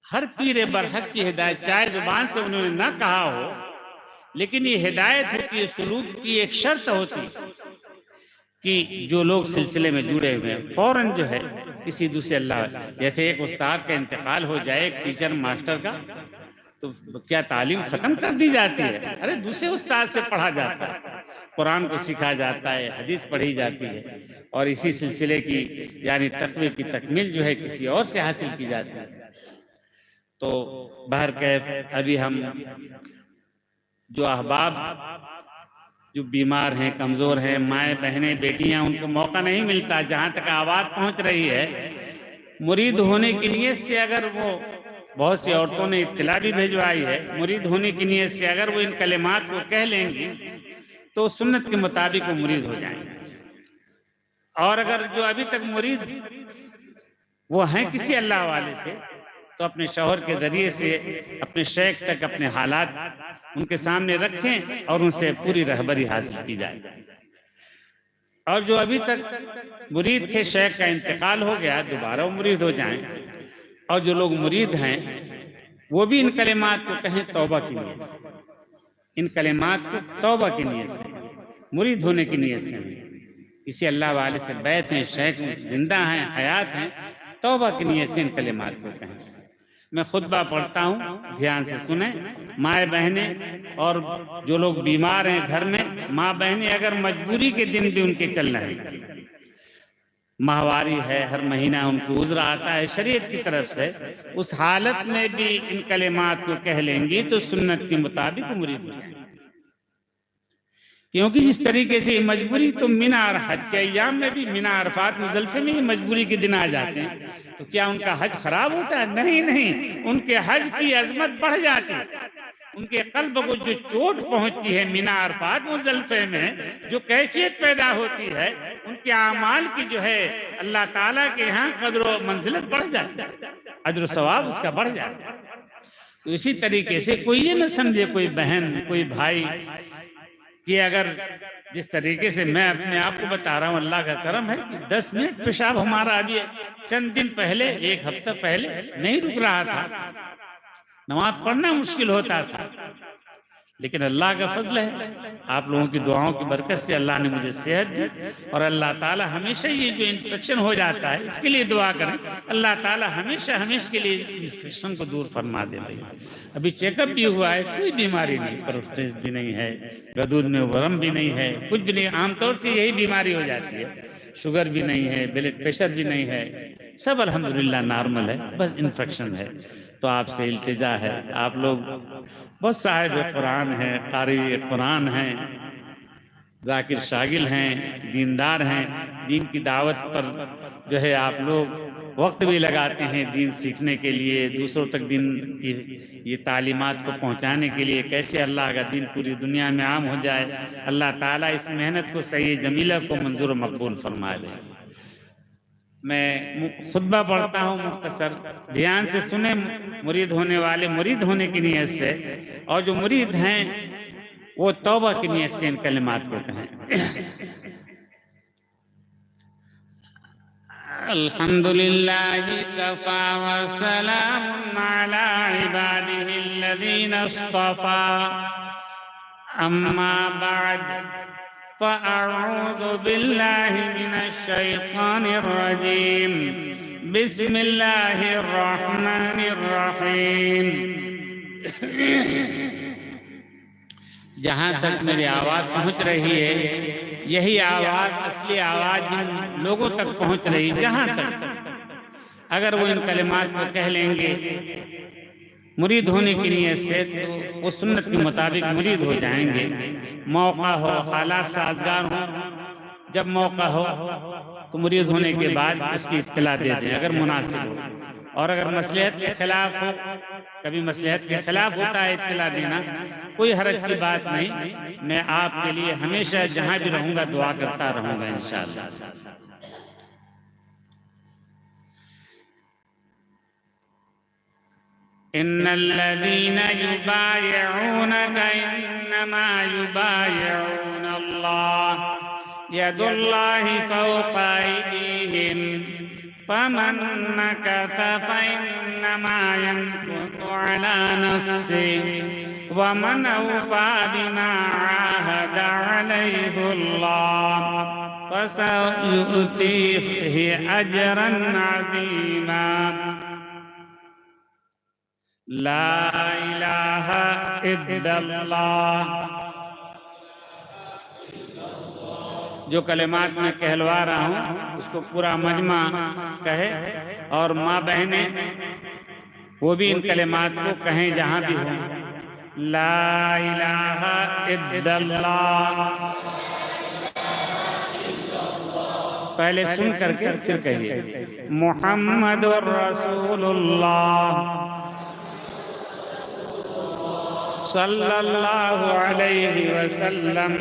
S1: हर पीर बरहक की हिदायत, चाहे जुबान से उन्होंने ना कहा हो, लेकिन ये हिदायत होती है, सलूक की एक शर्त होती है कि जो लोग सिलसिले में जुड़े हुए हैं फौरन जो है किसी दूसरे अल्लाह, जैसे एक उस्ताद का इंतकाल हो जाए, एक टीचर मास्टर का, तो क्या तालीम खत्म कर दी जाती है? अरे दूसरे उस्ताद से पढ़ा जाता है, कुरान को सीखा जाता है, हदीस पढ़ी जाती है, और इसी सिलसिले की यानी तकवे की तकमील जो है किसी और से हासिल की जाती है। तो बहरकैफ अभी हम जो अहबाब जो बीमार हैं, कमजोर हैं, माएँ बहनें बेटियां, उनको मौका नहीं मिलता। जहां तक आवाज पहुंच रही है, मुरीद होने की नीयत से अगर वो, बहुत सी औरतों ने इत्तला भी भिजवाई है, मुरीद होने की नीयत से अगर वो इन कलिमात को कह लेंगी तो सुन्नत के मुताबिक वो मुरीद हो जाएंगे। और अगर जो अभी तक मुरीद वो हैं किसी अल्लाह वाले से, तो अपने शौहर के जरिए से अपने शेख तक अपने हालात उनके सामने रखें और उनसे पूरी रहबरी हासिल की जाए। और जो अभी तक मुरीद थे, शेख का इंतकाल हो गया, दोबारा वो मुरीद हो जाएं। और जो लोग मुरीद हैं वो भी इन कलिमात को कहें तौबा की नीयत से, इन कलिमात को तौबा की नीयत से, मुरीद होने की नीयत से। इसी अल्लाह वाले से बैत हैं, शेख जिंदा हैं, हयात हैं, तौबा की नीयत से इन कलिमात को कहें। मैं खुतबा पढ़ता हूँ, ध्यान से सुने। माए बहने और जो लोग बीमार हैं घर में, माँ बहने अगर मजबूरी के दिन भी उनके चल रहे हैं, माहवारी है, हर महीना उनको उज़्र आता है शरीयत की तरफ से, उस हालत में भी इन कलिमात को कह लेंगी तो सुन्नत के मुताबिक मुरीद हो जाएंगे। क्योंकि जिस तरीके से मजबूरी तो मिना और हज के अय्याम में भी, मिना अरफात मुज़दलिफा में ही मजबूरी के दिन आ जाते हैं, तो क्या उनका हज खराब होता है? नहीं नहीं, उनके हज की अजमत बढ़ जाती है। उनके कल्ब को जो चोट पहुंचती है मिना अरफात मुज़दलिफा में, जो कैफियत पैदा होती है, उनके आमाल की जो है अल्लाह ताला के यहाँ कदर व मंजिलत बढ़ जाती है, अजर सवाब उसका बढ़ जाता है। तो इसी तरीके से कोई ये न समझे, कोई बहन कोई भाई, कि अगर जिस तरीके से मैं अपने आप को बता रहा हूँ, अल्लाह का करम है कि 10 मिनट पेशाब हमारा अभी चंद दिन पहले, 1 हफ्ता पहले नहीं रुक रहा था, नमाज पढ़ना मुश्किल होता था, लेकिन अल्लाह का फजल है, आप लोगों की दुआओं की बरकत से अल्लाह ने मुझे सेहत दी। और अल्लाह ताला हमेशा ये जो इन्फेक्शन हो जाता है इसके लिए दुआ करें, अल्लाह ताला हमेशा हमेशा के लिए इन्फेक्शन को दूर फरमा दे। भाई अभी चेकअप भी हुआ है, कोई बीमारी नहीं, प्रोस्टेट भी नहीं है, गदूद में वरम भी नहीं है, कुछ भी नहीं। आमतौर से यही बीमारी हो जाती है, शुगर भी नहीं है, ब्लड प्रेशर भी नहीं है, सब अल्हम्दुलिल्लाह नॉर्मल है, बस इन्फेक्शन है। तो आपसे इल्तिजा है, आप लोग बहुत साहिब कुरान हैं, कारी कुरान हैं, जाकिर शागिल हैं, दीनदार हैं, दीन की दावत पर जो है आप लोग वक्त भी लगाते हैं दीन सीखने के लिए, दूसरों तक दीन की ये तालीमात को पहुंचाने के लिए, कैसे अल्लाह का दीन पूरी दुनिया में आम हो जाए। अल्लाह ताला इस मेहनत को सही जमीला को मंजूर मकबूल फरमा दे। मैं खुतबा पढ़ता हूँ मुख्तसर, ध्यान से सुने मुरीद होने वाले, मुरीद होने की नीयत से, और जो मुरीद हैं वो तौबा की नीयत से इन कलिमात को कहें। अल्हम्दुलिल्लाहि कफ़ा व सलामुन अला इबादिहिल्लज़ीना इस्तफ़ा, अम्मा बाद फ़अऊज़ु बिल्लाहि मिनश शैतानिर रजीम, बिस्मिल्लाहिर रहमानिर रहीम। जहाँ तक मेरी आवाज़ पहुँच रही है, यही आवाज़ असली आवाज़ जिन लोगों तक पहुँच रही, जहाँ तक अगर वो इन कलिमात को कह लेंगे मुरीद होने की नीयत से, तो वो सुन्नत के मुताबिक मुरीद हो जाएंगे। मौका हो, हालात साजगार हो, जब मौका हो तो मुरीद होने के बाद उसकी इत्तला दे दें अगर मुनासिब हो। और अगर मसलहत के खिलाफ हो, कभी मसलहत के खिलाफ होता है इत्तला देना, कोई हरज की बात नहीं। मैं आपके लिए हमेशा जहाँ भी रहूँगा दुआ करता रहूँगा इंशाअल्लाह। इन्नल्लज़ीना युबायिऊनका इन्नमा युबायिऊना अल्लाह यदुल्लाहि फौqa अयदीहिम फमन नकसा फइन्नमा यनकुसु अला नफ्सिहि वमन औफा बिमा आहदा अलैहिल्लाह फसयु'तीहि अजरन अज़ीमा। ला इलाहा इल्लल्लाह। जो कलिमात में कहलवा रहा हूँ उसको पूरा मजमा कहे, और माँ बहने वो भी इन कलिमात को कहें जहाँ भी हो। ला इलाहा इल्लल्लाह पहले सुन करके फिर कहिए। मुहम्मदुर रसूलुल्लाह सल्लल्लाहु अलैहि वसल्लम।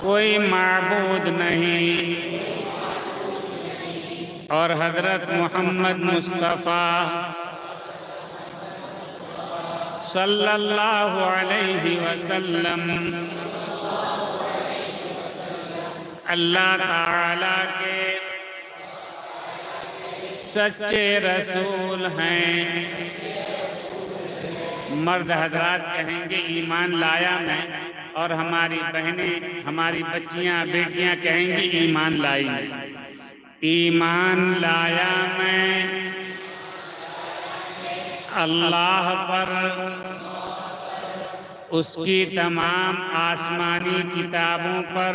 S1: कोई माबूद नहीं और हजरत मोहम्मद मुस्तफ़ा सल्लल्लाहु अलैहि वसल्लम अल्लाह ताला के सच्चे रसूल हैं। मर्द हजरात कहेंगे ईमान लाया मैं, और हमारी बहनें, हमारी बच्चियां, बेटियां कहेंगी ईमान लाई मैं। ईमान लाया मैं अल्लाह पर, उसकी तमाम आसमानी किताबों पर,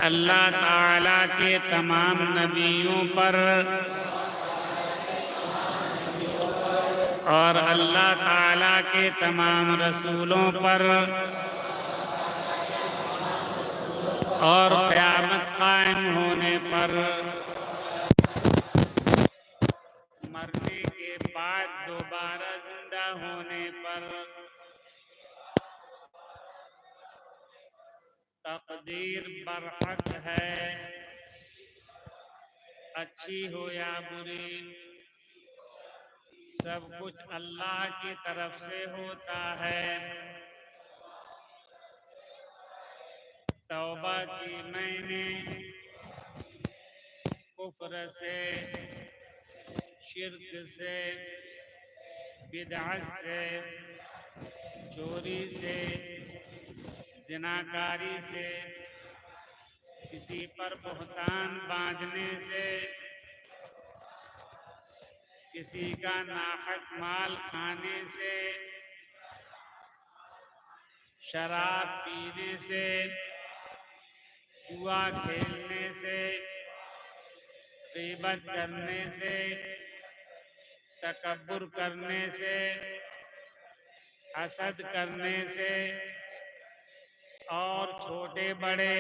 S1: अल्लाह ताला के तमाम नबियों पर और अल्लाह ताला के तमाम रसूलों पर और क़यामत कायम होने पर, मरने के बाद दोबारा जिंदा होने पर, तकदीर बरहक है, अच्छी हो या बुरी, सब कुछ अल्लाह की तरफ से होता है। तौबा की मैंने कुफ्र से, शिर्क से, बिदअत से, चोरी से, ज़िनाकारी से, किसी पर बुहतान बांधने से, किसी का नाहक माल खाने से, शराब पीने से, जुआ खेलने से, गीबत करने से, तकब्बुर करने से, हसद करने से और छोटे बड़े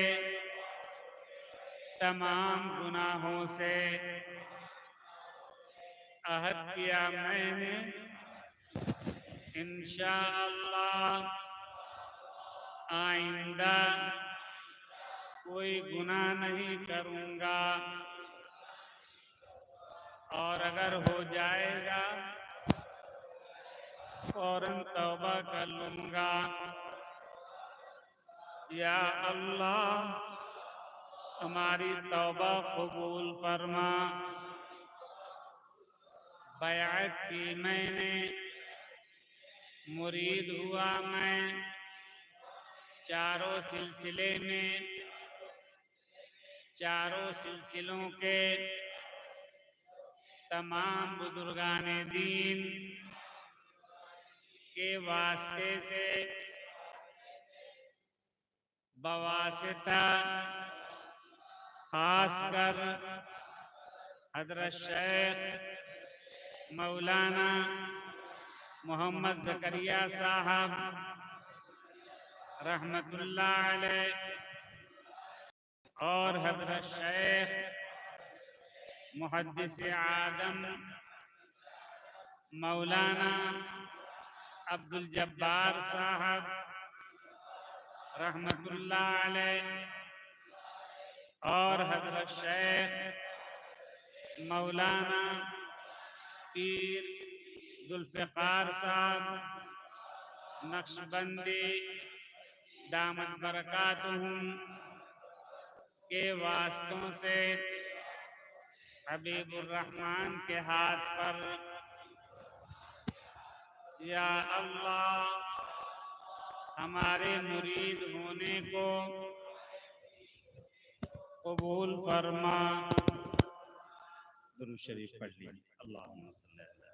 S1: तमाम गुनाहों से अहद किया मैंने, इंशाअल्लाह आइंदा कोई गुनाह नहीं करूँगा, और अगर हो जाएगा फौरन तौबा कर लूँगा। या अल्लाह हमारी तौबा कबूल फरमा। बैअत की मैंने, मुरीद हुआ मैं, चारों सिलसिले में, चारों सिलसिलों के तमाम बुजुर्गाने दीन के वास्ते से, बवासिता खासकर हजरत शेख मौलाना मोहम्मद ज़करिया साहब रहमतुल्लाह अलैह और हजरत शेख मुहद्दिस आदम मौलाना अब्दुल जब्बार साहब रहमतुल्लाह अलैह और हजरत शेख मौलाना पीर जुल्फ़िकार साहब नक्शबंदी दामत बरकातुहुम के वास्तों से हबीबुर रहमान के हाथ पर, या अल्लाह हमारे मुरीद होने को कबूल फरमा। दुरूद शरीफ पढ़ लीजिए। अल्लाहुम्मा सल्ली अला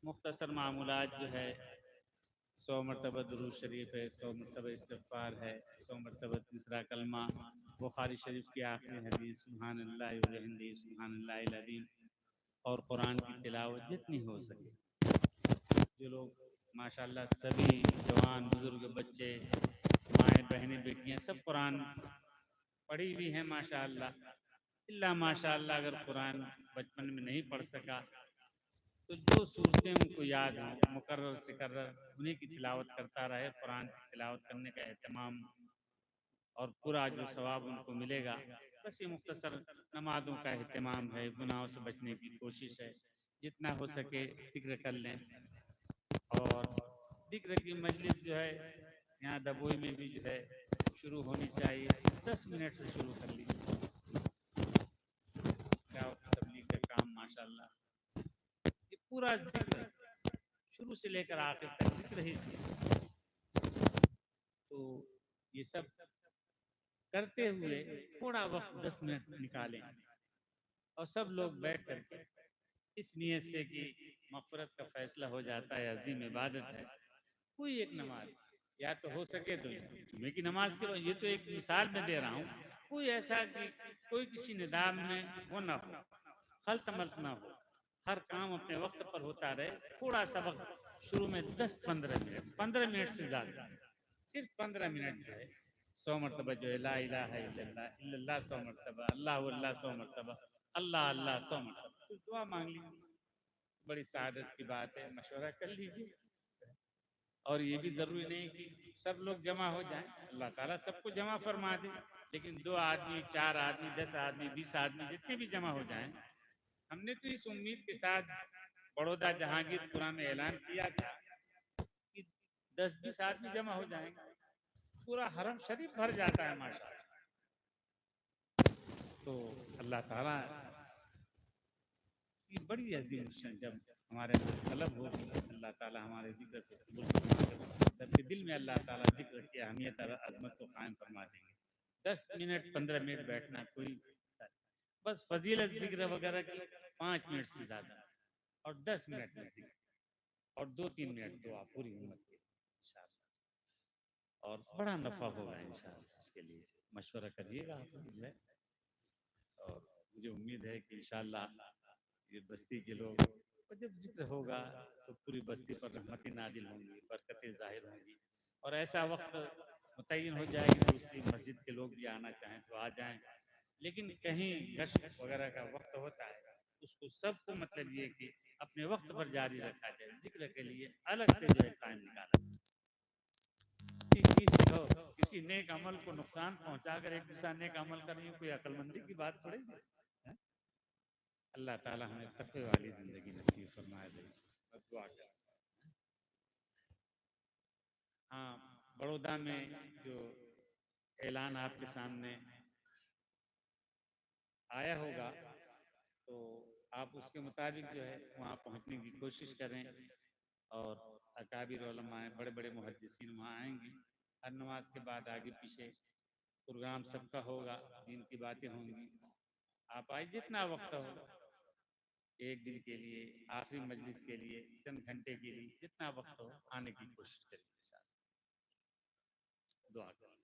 S1: मुख्तसर मामूलात जो है, 100 मरतबा दुरूद शरीफ है, 100 मरतबा इस्तिग़फ़ार है, 100 मरतबा तीसरा कलमा, बुखारी शरीफ की आखिरी हदीस सुब्हानल्लाह व बिहम्दिही सुब्हानल्लाहिल अज़ीम, और कुरान की तिलावत जितनी हो सके। जो लोग माशाअल्लाह सभी जवान बुजुर्ग बच्चे माएँ बहनें बेटियां सब कुरान पढ़ी हुई हैं माशाअल्लाह, इल्ला माशाअल्लाह अगर कुरान बचपन में नहीं पढ़ सका तो जो सूरतें उनको याद हों मुकर्रर से कर्रर उन्हीं की तिलावत करता रहे। कुरान की तिलावत करने का एहतमाम और पूरा जो सवाब उनको मिलेगा। बस ये मुख्तसर नमाज़ों का एहतमाम है, गुनाहों से बचने की कोशिश है, जितना हो सके ज़िक्र कर लें। और ज़िक्र की मजलिस जो है यहाँ दबोई में भी जो है शुरू होनी चाहिए। 10 मिनट से शुरू कर लीजिए। दावत तबलीग का काम माशाअल्लाह ये पूरा ज़िक्र शुरू से लेकर आखिर तक ज़िक्र ही ज़िक्र। तो ये सब करते हुए थोड़ा वक्त 10 मिनट निकालें और सब लोग बैठ करके इस नियत से कि मग़फ़िरत का फैसला हो जाता है, अज़ीम इबादत है, कोई एक नमाज या तो हो सके तो जुमे की नमाज के बाद, ये तो एक मिसाल में दे रहा हूँ, कोई ऐसा कि कोई किसी निदान में वो ना हो, खल्त मल्त ना हो, हर काम अपने वक्त पर होता रहे। थोड़ा सा वक्त शुरू में 10-15 मिनट, 15 मिनट से ज़्यादा, सिर्फ 15 मिनट जो है 100 मरतबा जो है ला इलाहा इल्लल्लाह इल्लल्लाह 100 मरतबा, अल्लाह अल्लाह 100 मरतबा, अल्लाह अल्लाह 100 मरतबा, कुछ दुआ मांग लीजिए, बड़ी सादत की बात है, मशवरा कर लीजिए। और ये भी जरूरी नहीं कि सब लोग जमा हो जाएं, अल्लाह ताला सबको जमा फरमा दे, लेकिन 2 आदमी 4 आदमी 10 आदमी 20 आदमी जितने भी जमा हो जाएं। हमने तो इस उम्मीद के साथ बड़ौदा जहांगीरपुरा में ऐलान किया था कि 10-20 आदमी जमा हो जाएंगे, पूरा हरम शरीफ भर जाता है माशाअल्लाह। तो अल्लाह ताला की बड़ी अजीम शान जब हमारे अंदर तलब होगी, अल्लाह ताला हमारे जिक्र को कबूल फरमा, सबके दिल में अल्लाह ताला जिक्र की अहमियत और अजमत को कायम फरमा देंगे। 10 मिनट 15 मिनट बैठना कोई बस फजीलत जिक्र वगैरह की 5 मिनट से ज़्यादा और 10 मिनट में जिक्र और 2-3 मिनट दुआ पूरी उम्मत के इंशाअल्लाह, और बड़ा नफ़ा होगा इंशाअल्लाह। इसके लिए मशवरा करिएगा आप जो है, और मुझे उम्मीद है कि इंशाअल्लाह ये बस्ती के लोग, और जब जिक्र होगा तो पूरी बस्ती पर रहमतें नाजिल होंगी, बरकतें ज़ाहिर होंगी, और ऐसा वक्त मुतय्यन हो जाए कि दूसरी मस्जिद के लोग भी आना चाहें तो आ जाएं। लेकिन कहीं गश्त वगैरह का वक्त होता है, उसको सबको मतलब ये कि अपने वक्त पर जारी रखा जाए, जिक्र के लिए अलग से जो है टाइम निकाला। किसी नेक अमल को नुकसान पहुंचाकर एक दूसरा नेक अमल करने कोई अक्लमंदी की बात थोड़ी है। अल्लाह ताला हमें तक़वे वाली जिंदगी नसीब फरमाए दे। दुआ कर। हाँ, बड़ौदा में जो ऐलान आपके सामने आया होगा, तो आप उसके मुताबिक जो है वहाँ पहुँचने की कोशिश करें, और अकाबिर उलमाए बड़े बड़े मुहद्दिसीन वहाँ आएंगे। हर नमाज के बाद आगे पीछे प्रोग्राम सबका होगा, दीन की बातें होंगी। आप आए जितना वक्त हो, एक दिन के लिए, आखिरी मजलिस के लिए, चंद घंटे के लिए, जितना वक्त हो आने की कोशिश करिए। साथ दुआ करें।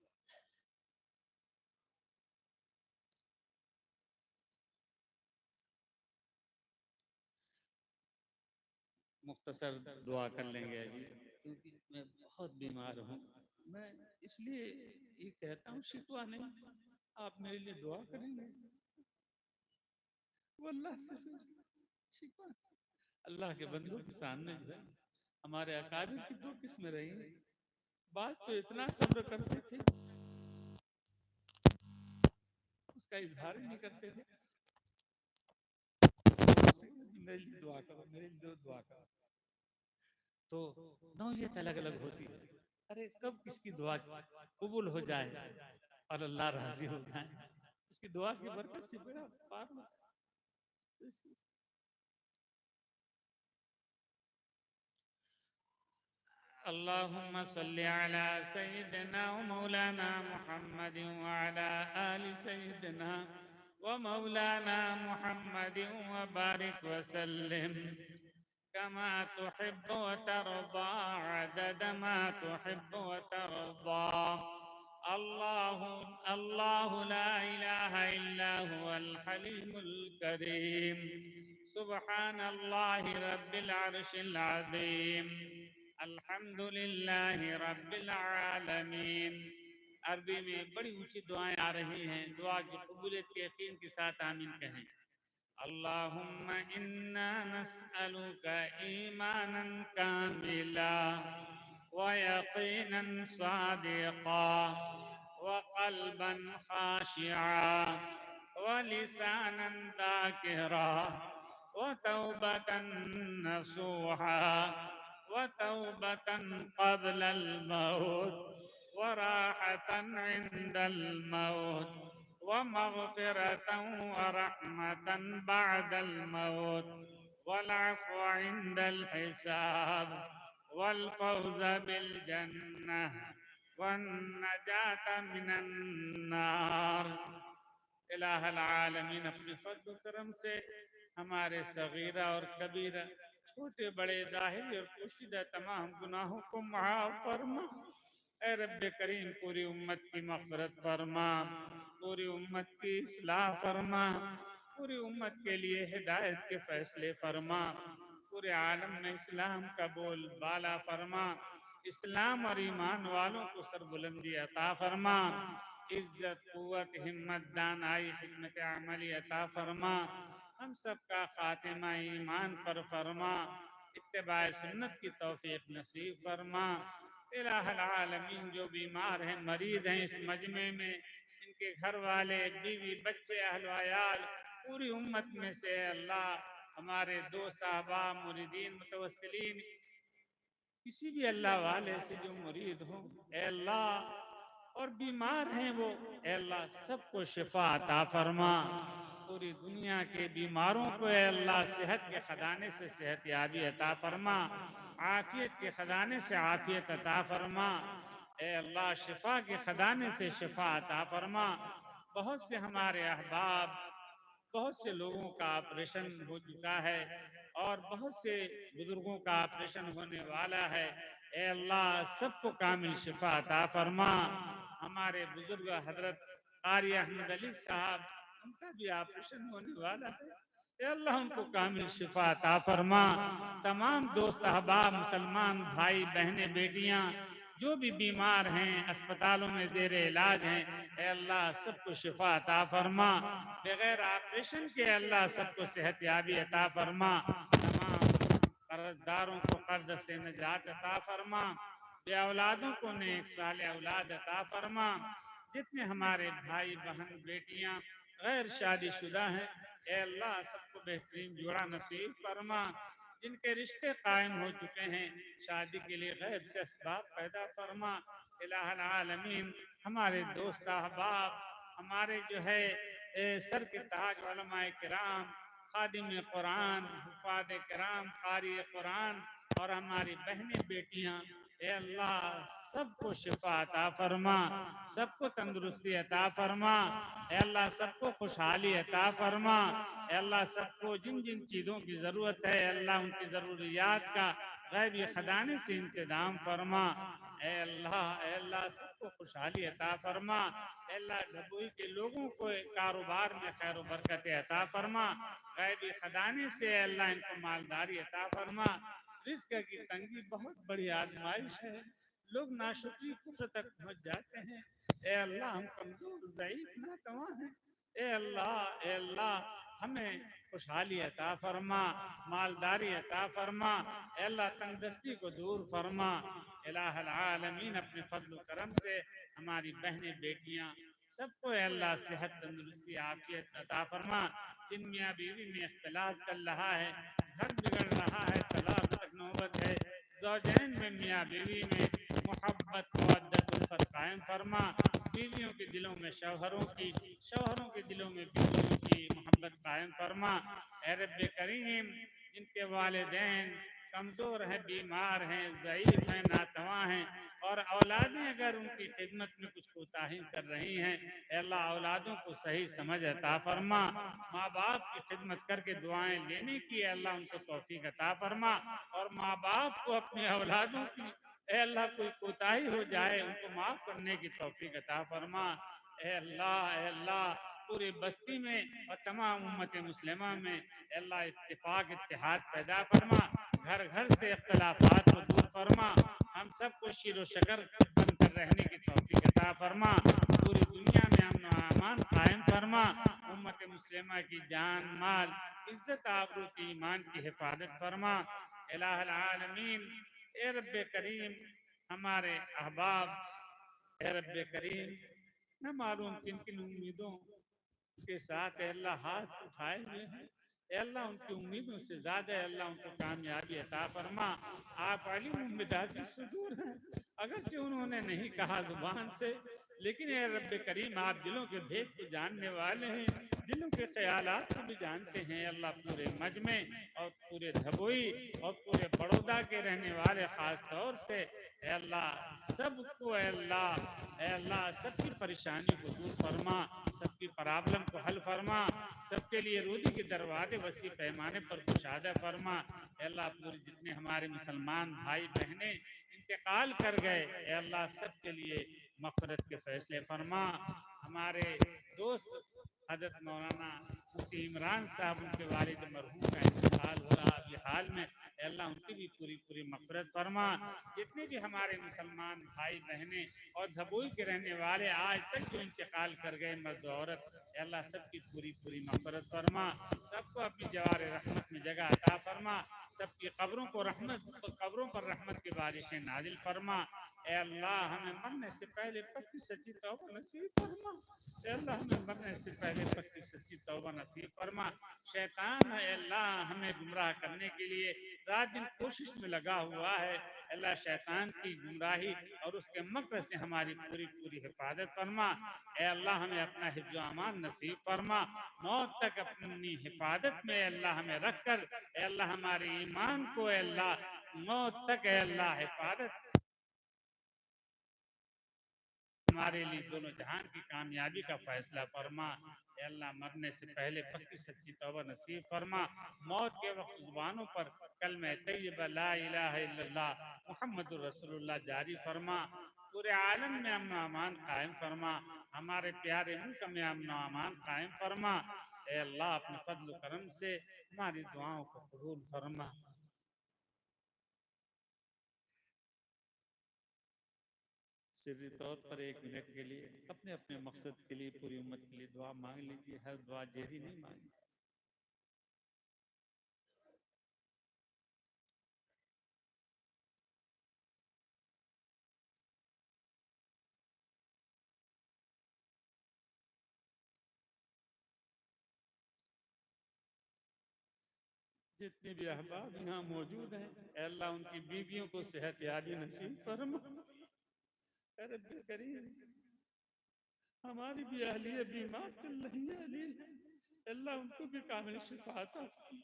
S1: मुख्तसर दुआ कर लेंगे अभी, क्योंकि मैं बहुत बीमार हूँ। मैं इसलिए ये कहता हूँ, शिकवा नहीं, आप मेरे लिए दुआ करेंगे, वो अल्लाह से शिकवा। अल्लाह के बंदों के सामने जो है हमारे अकाबिर की दो किस्में रही। बात तो इतना सब्र करते थे, उसका इजहार ही नहीं करते थे। मेरे लिए दुआ करो, मेरे लिए दुआ करो, तो नौयत अलग अलग होती है। अरे कब किसकी दुआ कबूल हो जाए और अल्लाह राजी हो जाए, उसकी दुआ की बरकत से बड़ा पार होता है। अल्लाहुम्मा सल्ली अला सय्यिदना व मौलाना मुहम्मद व अला आलि सय्यिदना व मौलाना मुहम्मद व बारिक व सल्लिम कमा तुहिब्बु व तर्दा अदद मा तुहिब्बु व तर्दा। अल्लाहु अल्लाहु ला इलाहा इल्ला हुवल हलीमुल करीम। सुब्हानल्लाहि रब्बिल अर्शिल अज़ीम। अल्हम्दुलिल्लाहि रब्बिल आलमीन। अरबी में बड़ी ऊंची दुआएं आ रही हैं, दुआ की कबूलियत के यकीन के साथ आमीन कहें। अल्लाहुम्मा इन्ना नस्अलुका ईमानन कामिला व यकीनन सादिका व क़ल्बन खाशिआ व लिसानन दाकिरा व तौबतन नसूहा व तौबतन क़ब्लल मौत व राहतन इंदल मौत वमग़फ़िरत वरहमत बअद अल-मौत वल-अफ़्व इंदल हिसाब वल-फ़ौज़ बिल जन्नह वन-नजात मिनन नार। इलाहुल आलमीन अपने फज़्ल करम से हमारे सगीरा और कबीरा, छोटे बड़े, ज़ाहिर और पोशीदा तमाम गुनाहों को माफ़ फरमा। ऐ रब्बे करीम पूरी उम्मत की मग़फ़िरत फरमा, पूरी उम्मत की इस्लाह फरमा, पूरी उम्मत के लिए हिदायत के फैसले फरमा, पूरे आलम में इस्लाम का बोल बाला फरमा, इस्लाम और ईमान वालों को सरबुलंदी अता फरमा, इज्जत कुव्वत हिम्मत दानाई हिकमत अमली अता फरमा, हम सब का खातिमा ईमान पर फरमा, इत्तिबाए सुन्नत की तौफीक नसीब फरमा। इलाहुल आलमीन जो बीमार हैं, मरीज हैं इस मजमे में, इनके घर वाले, बीवी, बच्चे, अहल वायाल, पूरी उम्मत में से अल्लाह हमारे दोस्त अहबाब मुरीदीन मुतवस्सिलीन किसी भी अल्लाह वाले से जो मुरीद हो अल्लाह और बीमार हैं वो अल्लाह सबको शिफा अता फरमा। पूरी दुनिया के बीमारों को अल्लाह सेहत के खजाने से सेहत याबी अता फरमा, आफियत के खजाने से आफियत अता फरमा। अल्लाह शिफा के खजाने से शिफा अता फरमा। बहुत से हमारे अहबाब, बहुत से लोगों का ऑपरेशन हो चुका है और बहुत से बुजुर्गों का ऑपरेशन होने वाला है। ए अल्लाह सबको कामिल शिफा अता फरमा। हमारे बुजुर्ग हजरत कारी अहमद अली साहब, उनका भी ऑपरेशन होने वाला है। ए अल्लाह उनको कामिल शिफा अता फरमा। तमाम दोस्त अहबाब, मुसलमान भाई बहनें, बेटियां जो भी बीमार हैं, अस्पतालों में जेर इलाज हैं, ए अल्लाह सबको शिफा अता फरमा। बगैर ऑपरेशन के अल्लाह सबको सेहत याबी अता फरमा। तमाम कर्जदारों को कर्ज से निजात अता फरमा। बे औलादों को नेक साले औलाद अता फरमा। जितने हमारे भाई बहन बेटियां गैर शादीशुदा हैं, ए अल्लाह सबको बेहतरीन जोड़ा नसीब फरमा। जिनके रिश्ते कायम हो चुके हैं, शादी के लिए गैब से असबाब पैदा फरमा। इलाहुल आलमीन हमारे दोस्त अहबाब, हमारे जो है सर के ताज उलमाए किराम, खादिम कुरान, हुफाद किराम, कारी कुरान और हमारी बहनें बेटियां, ए अल्लाह सबको शिफा अता फरमा, सबको तंदुरुस्ती अता फरमा। ए अल्लाह सबको खुशहाली अता फरमा। ए अल्लाह सबको जिन जिन चीज़ों की ज़रूरत है अल्लाह उनकी ज़रूरियात का गैबी खजाने से इंतजाम फरमा। ए अल्लाह सबको खुशहाली अता फरमा। ए अल्लाह ढबुई के लोगों को कारोबार में खैर बरकत अता फरमा। गैबी खजाने से अल्लाह इनको मालदारी अता फरमा। रिस्क की तंगी बहुत बड़ी आजमाइश है, लोग नाशुक्री कुफ्र तक पहुंच जाते हैं। ए अल्लाह हम कमजोर ज़ईफ नातवा हैं। ए अल्लाह हमें खुशहाली अता फरमा, मालदारी अता फरमा। ए अल्लाह तंगदस्ती को दूर फरमा। इलाहुल आलमीन अपने फजल करम से हमारी बहनें बेटियां सबको अल्लाह सेहत तंदुरुस्ती आफियत अता फरमा। जिन मियाँ बीवी में इख्तिलाफ चल रहा है, घर बिगड़ रहा है, तलाक तक नौबत है, ज़ौजैन में मियाँ बीवी में मोहब्बत मवद्दत उल्फत कायम फरमा। बीवियों के दिलों में शौहरों की, शौहरों के दिलों में बीवियों की मोहब्बत कायम फरमा। ए रब्बे करीम जिनके वालिदैन कमज़ोर हैं, बीमार हैं, ज़ईफ़ हैं, नातवा हैं और औलादें अगर उनकी खिदमत में कुछ कोताही कर रही हैं, अल्लाह औलादों को सही समझ अता फरमा। माँ बाप की खिदमत करके दुआएं लेने की अल्लाह उनको तौफीक अता फरमा। और माँ बाप को अपनी औलादों की अल्लाह कोई कोताही हो जाए उनको माफ़ करने की तौफीक अता फरमा। अल्लाह पूरी बस्ती में और तमाम उम्मत मुस्लिमा में अल्लाह इत्तिफाक इत्तिहाद पैदा फरमा। घर घर से इख्तलाफात को दूर फरमा। हम सबको शीरो शकर बन कर रहने की तौफीक अता फरमा, पूरी दुनिया में अमन व अमान कायम फरमा, उम्मत मुस्लिमा की जान माल इज्जत आबरू की ईमान की हिफाजत फरमा। इलाहुल आलमीन, ए रब्बे करीम, हमारे अहबाब, ए रब्बे करीम, न मालूम किन किन उम्मीदों के साथ अल्लाह हाथ उठाए हुए हैं, अल्लाह उनकी उम्मीदों से ज्यादा अल्लाह उनको कामयाबी अता फरमा। आप अलीम बिदाती सुदूर हैं, अगरचे उन्होंने नहीं कहा जुबान से, लेकिन ए रब्बे करीम, आप दिलों के भेद को जानने वाले हैं, दिलों के ख्यालात को भी जानते हैं। अल्लाह पूरे मजमे और पूरे धबोई और पूरे बड़ौदा के रहने वाले खास तौर से अल्लाह सबको अल्लाह सबकी परेशानी को दूर फरमा, सबकी प्रॉब्लम को हल फरमा, सबके लिए रोजी के दरवाजे वसी पैमाने पर कुशादा फरमा। अल्लाह पूरे जितने हमारे मुसलमान भाई बहने इंतकाल कर गए, अल्लाह सबके लिए मग़फ़िरत के फैसले फरमा। हमारे दोस्त हजरत मौलाना मुफ्ती इमरान साहब, उनके वालिद मरहूम का इंतकाल हो रहा अभी हाल में, अल्लाह उनकी भी पूरी पूरी मग़फ़िरत फरमा। जितने भी हमारे मुसलमान भाई बहने और धबोई के रहने वाले आज तक जो इंतकाल कर गए मर्द औरत, अल्लाह सबकी पूरी पूरी मग़फ़िरत फरमा, सबको अपनी जवार रहमत में जगह अता फरमा, सबकी कब्रों पर रहमत की बारिशें नाजिल फरमा। ए अल्लाह, हमें मरने से पहले पक्की सच्ची तौबा नसीब फरमा। ए अल्लाह, हमें मरने से पहले पक्की सच्ची तौबा नसीब फरमा। शैतान है अल्लाह हमें गुमराह करने के लिए रात दिन कोशिश में लगा हुआ है, अल्लाह शैतान की गुमराही और उसके मक्र से हमारी पूरी पूरी हिफाजत फरमा। ए अल्लाह, हमें अपना हिफ्ज़ अमान नसीब फरमा, मौत तक अपनी हिफाजत में अल्लाह हमें रखकर, ए अल्लाह हमारे ईमान को अल्लाह मौत तक अल्लाह हिफाजत हमारे लिए दोनों जहान की कामयाबी का फैसला फरमा। अल्लाह, मरने से पहले पक्की सच्ची तौबा नसीब फरमा, मौत के वक्त जुबानों पर कलमा तय्यबा ला इलाहा इल्लल्लाह मुहम्मदुर रसूलुल्लाह जारी फरमा। पूरे आलम में अमन अमान कायम फरमा, हमारे प्यारे मुल्क में अमन अमान कायम फरमा। ए अल्लाह, अपने फजल करम से हमारी दुआओं को कबूल फरमा। सिर्री तौर पर 1 मिनट के लिए अपने अपने मकसद के लिए पूरी उम्मत के लिए दुआ मांग लीजिए, हर दुआ जहरी नहीं मांगी। जितने भी अहबाब यहाँ मौजूद हैं, अल्लाह उनकी बीवियों को सेहत याबी नसीब फरमा। ए रब्बे करीम, हमारी भी अहलिया बीमार चल रही है अलील, अल्लाह उनको भी कामिल शिफा अता फरमा।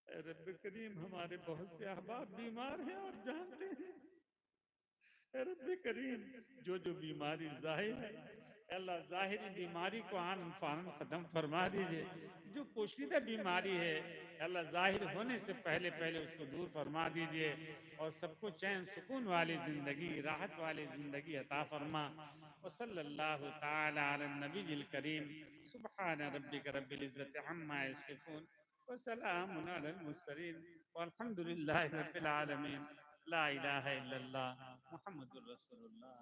S1: ए रब्बे करीम, हमारे बहुत से अहबाब बीमार हैं, आप जानते हैं। ए रब्बे करीम, जो जो बीमारी जाहिर है, अल्लाह जाहिरी बीमारी को आन फान खत्म फरमा दीजिए। जो पोशीदा बीमारी है, अल्लाह जाहिर होने से पहले पहले उसको दूर फरमा दीजिए और सबको चैन सुकून वाली जिंदगी, राहत वाली जिंदगी अता फरमा। व सल्लल्लाहु तआला अला नबीजिल करीम, सुब्हान रब्बिक रब्बिल इज्जति अम्मा यसिफून व सलामुन अलल मुरसलीन वल्हम्दुलिल्लाहि रब्बिल आलमीन। ला इलाहा इल्लल्लाह मुहम्मदुर रसूलुल्लाह।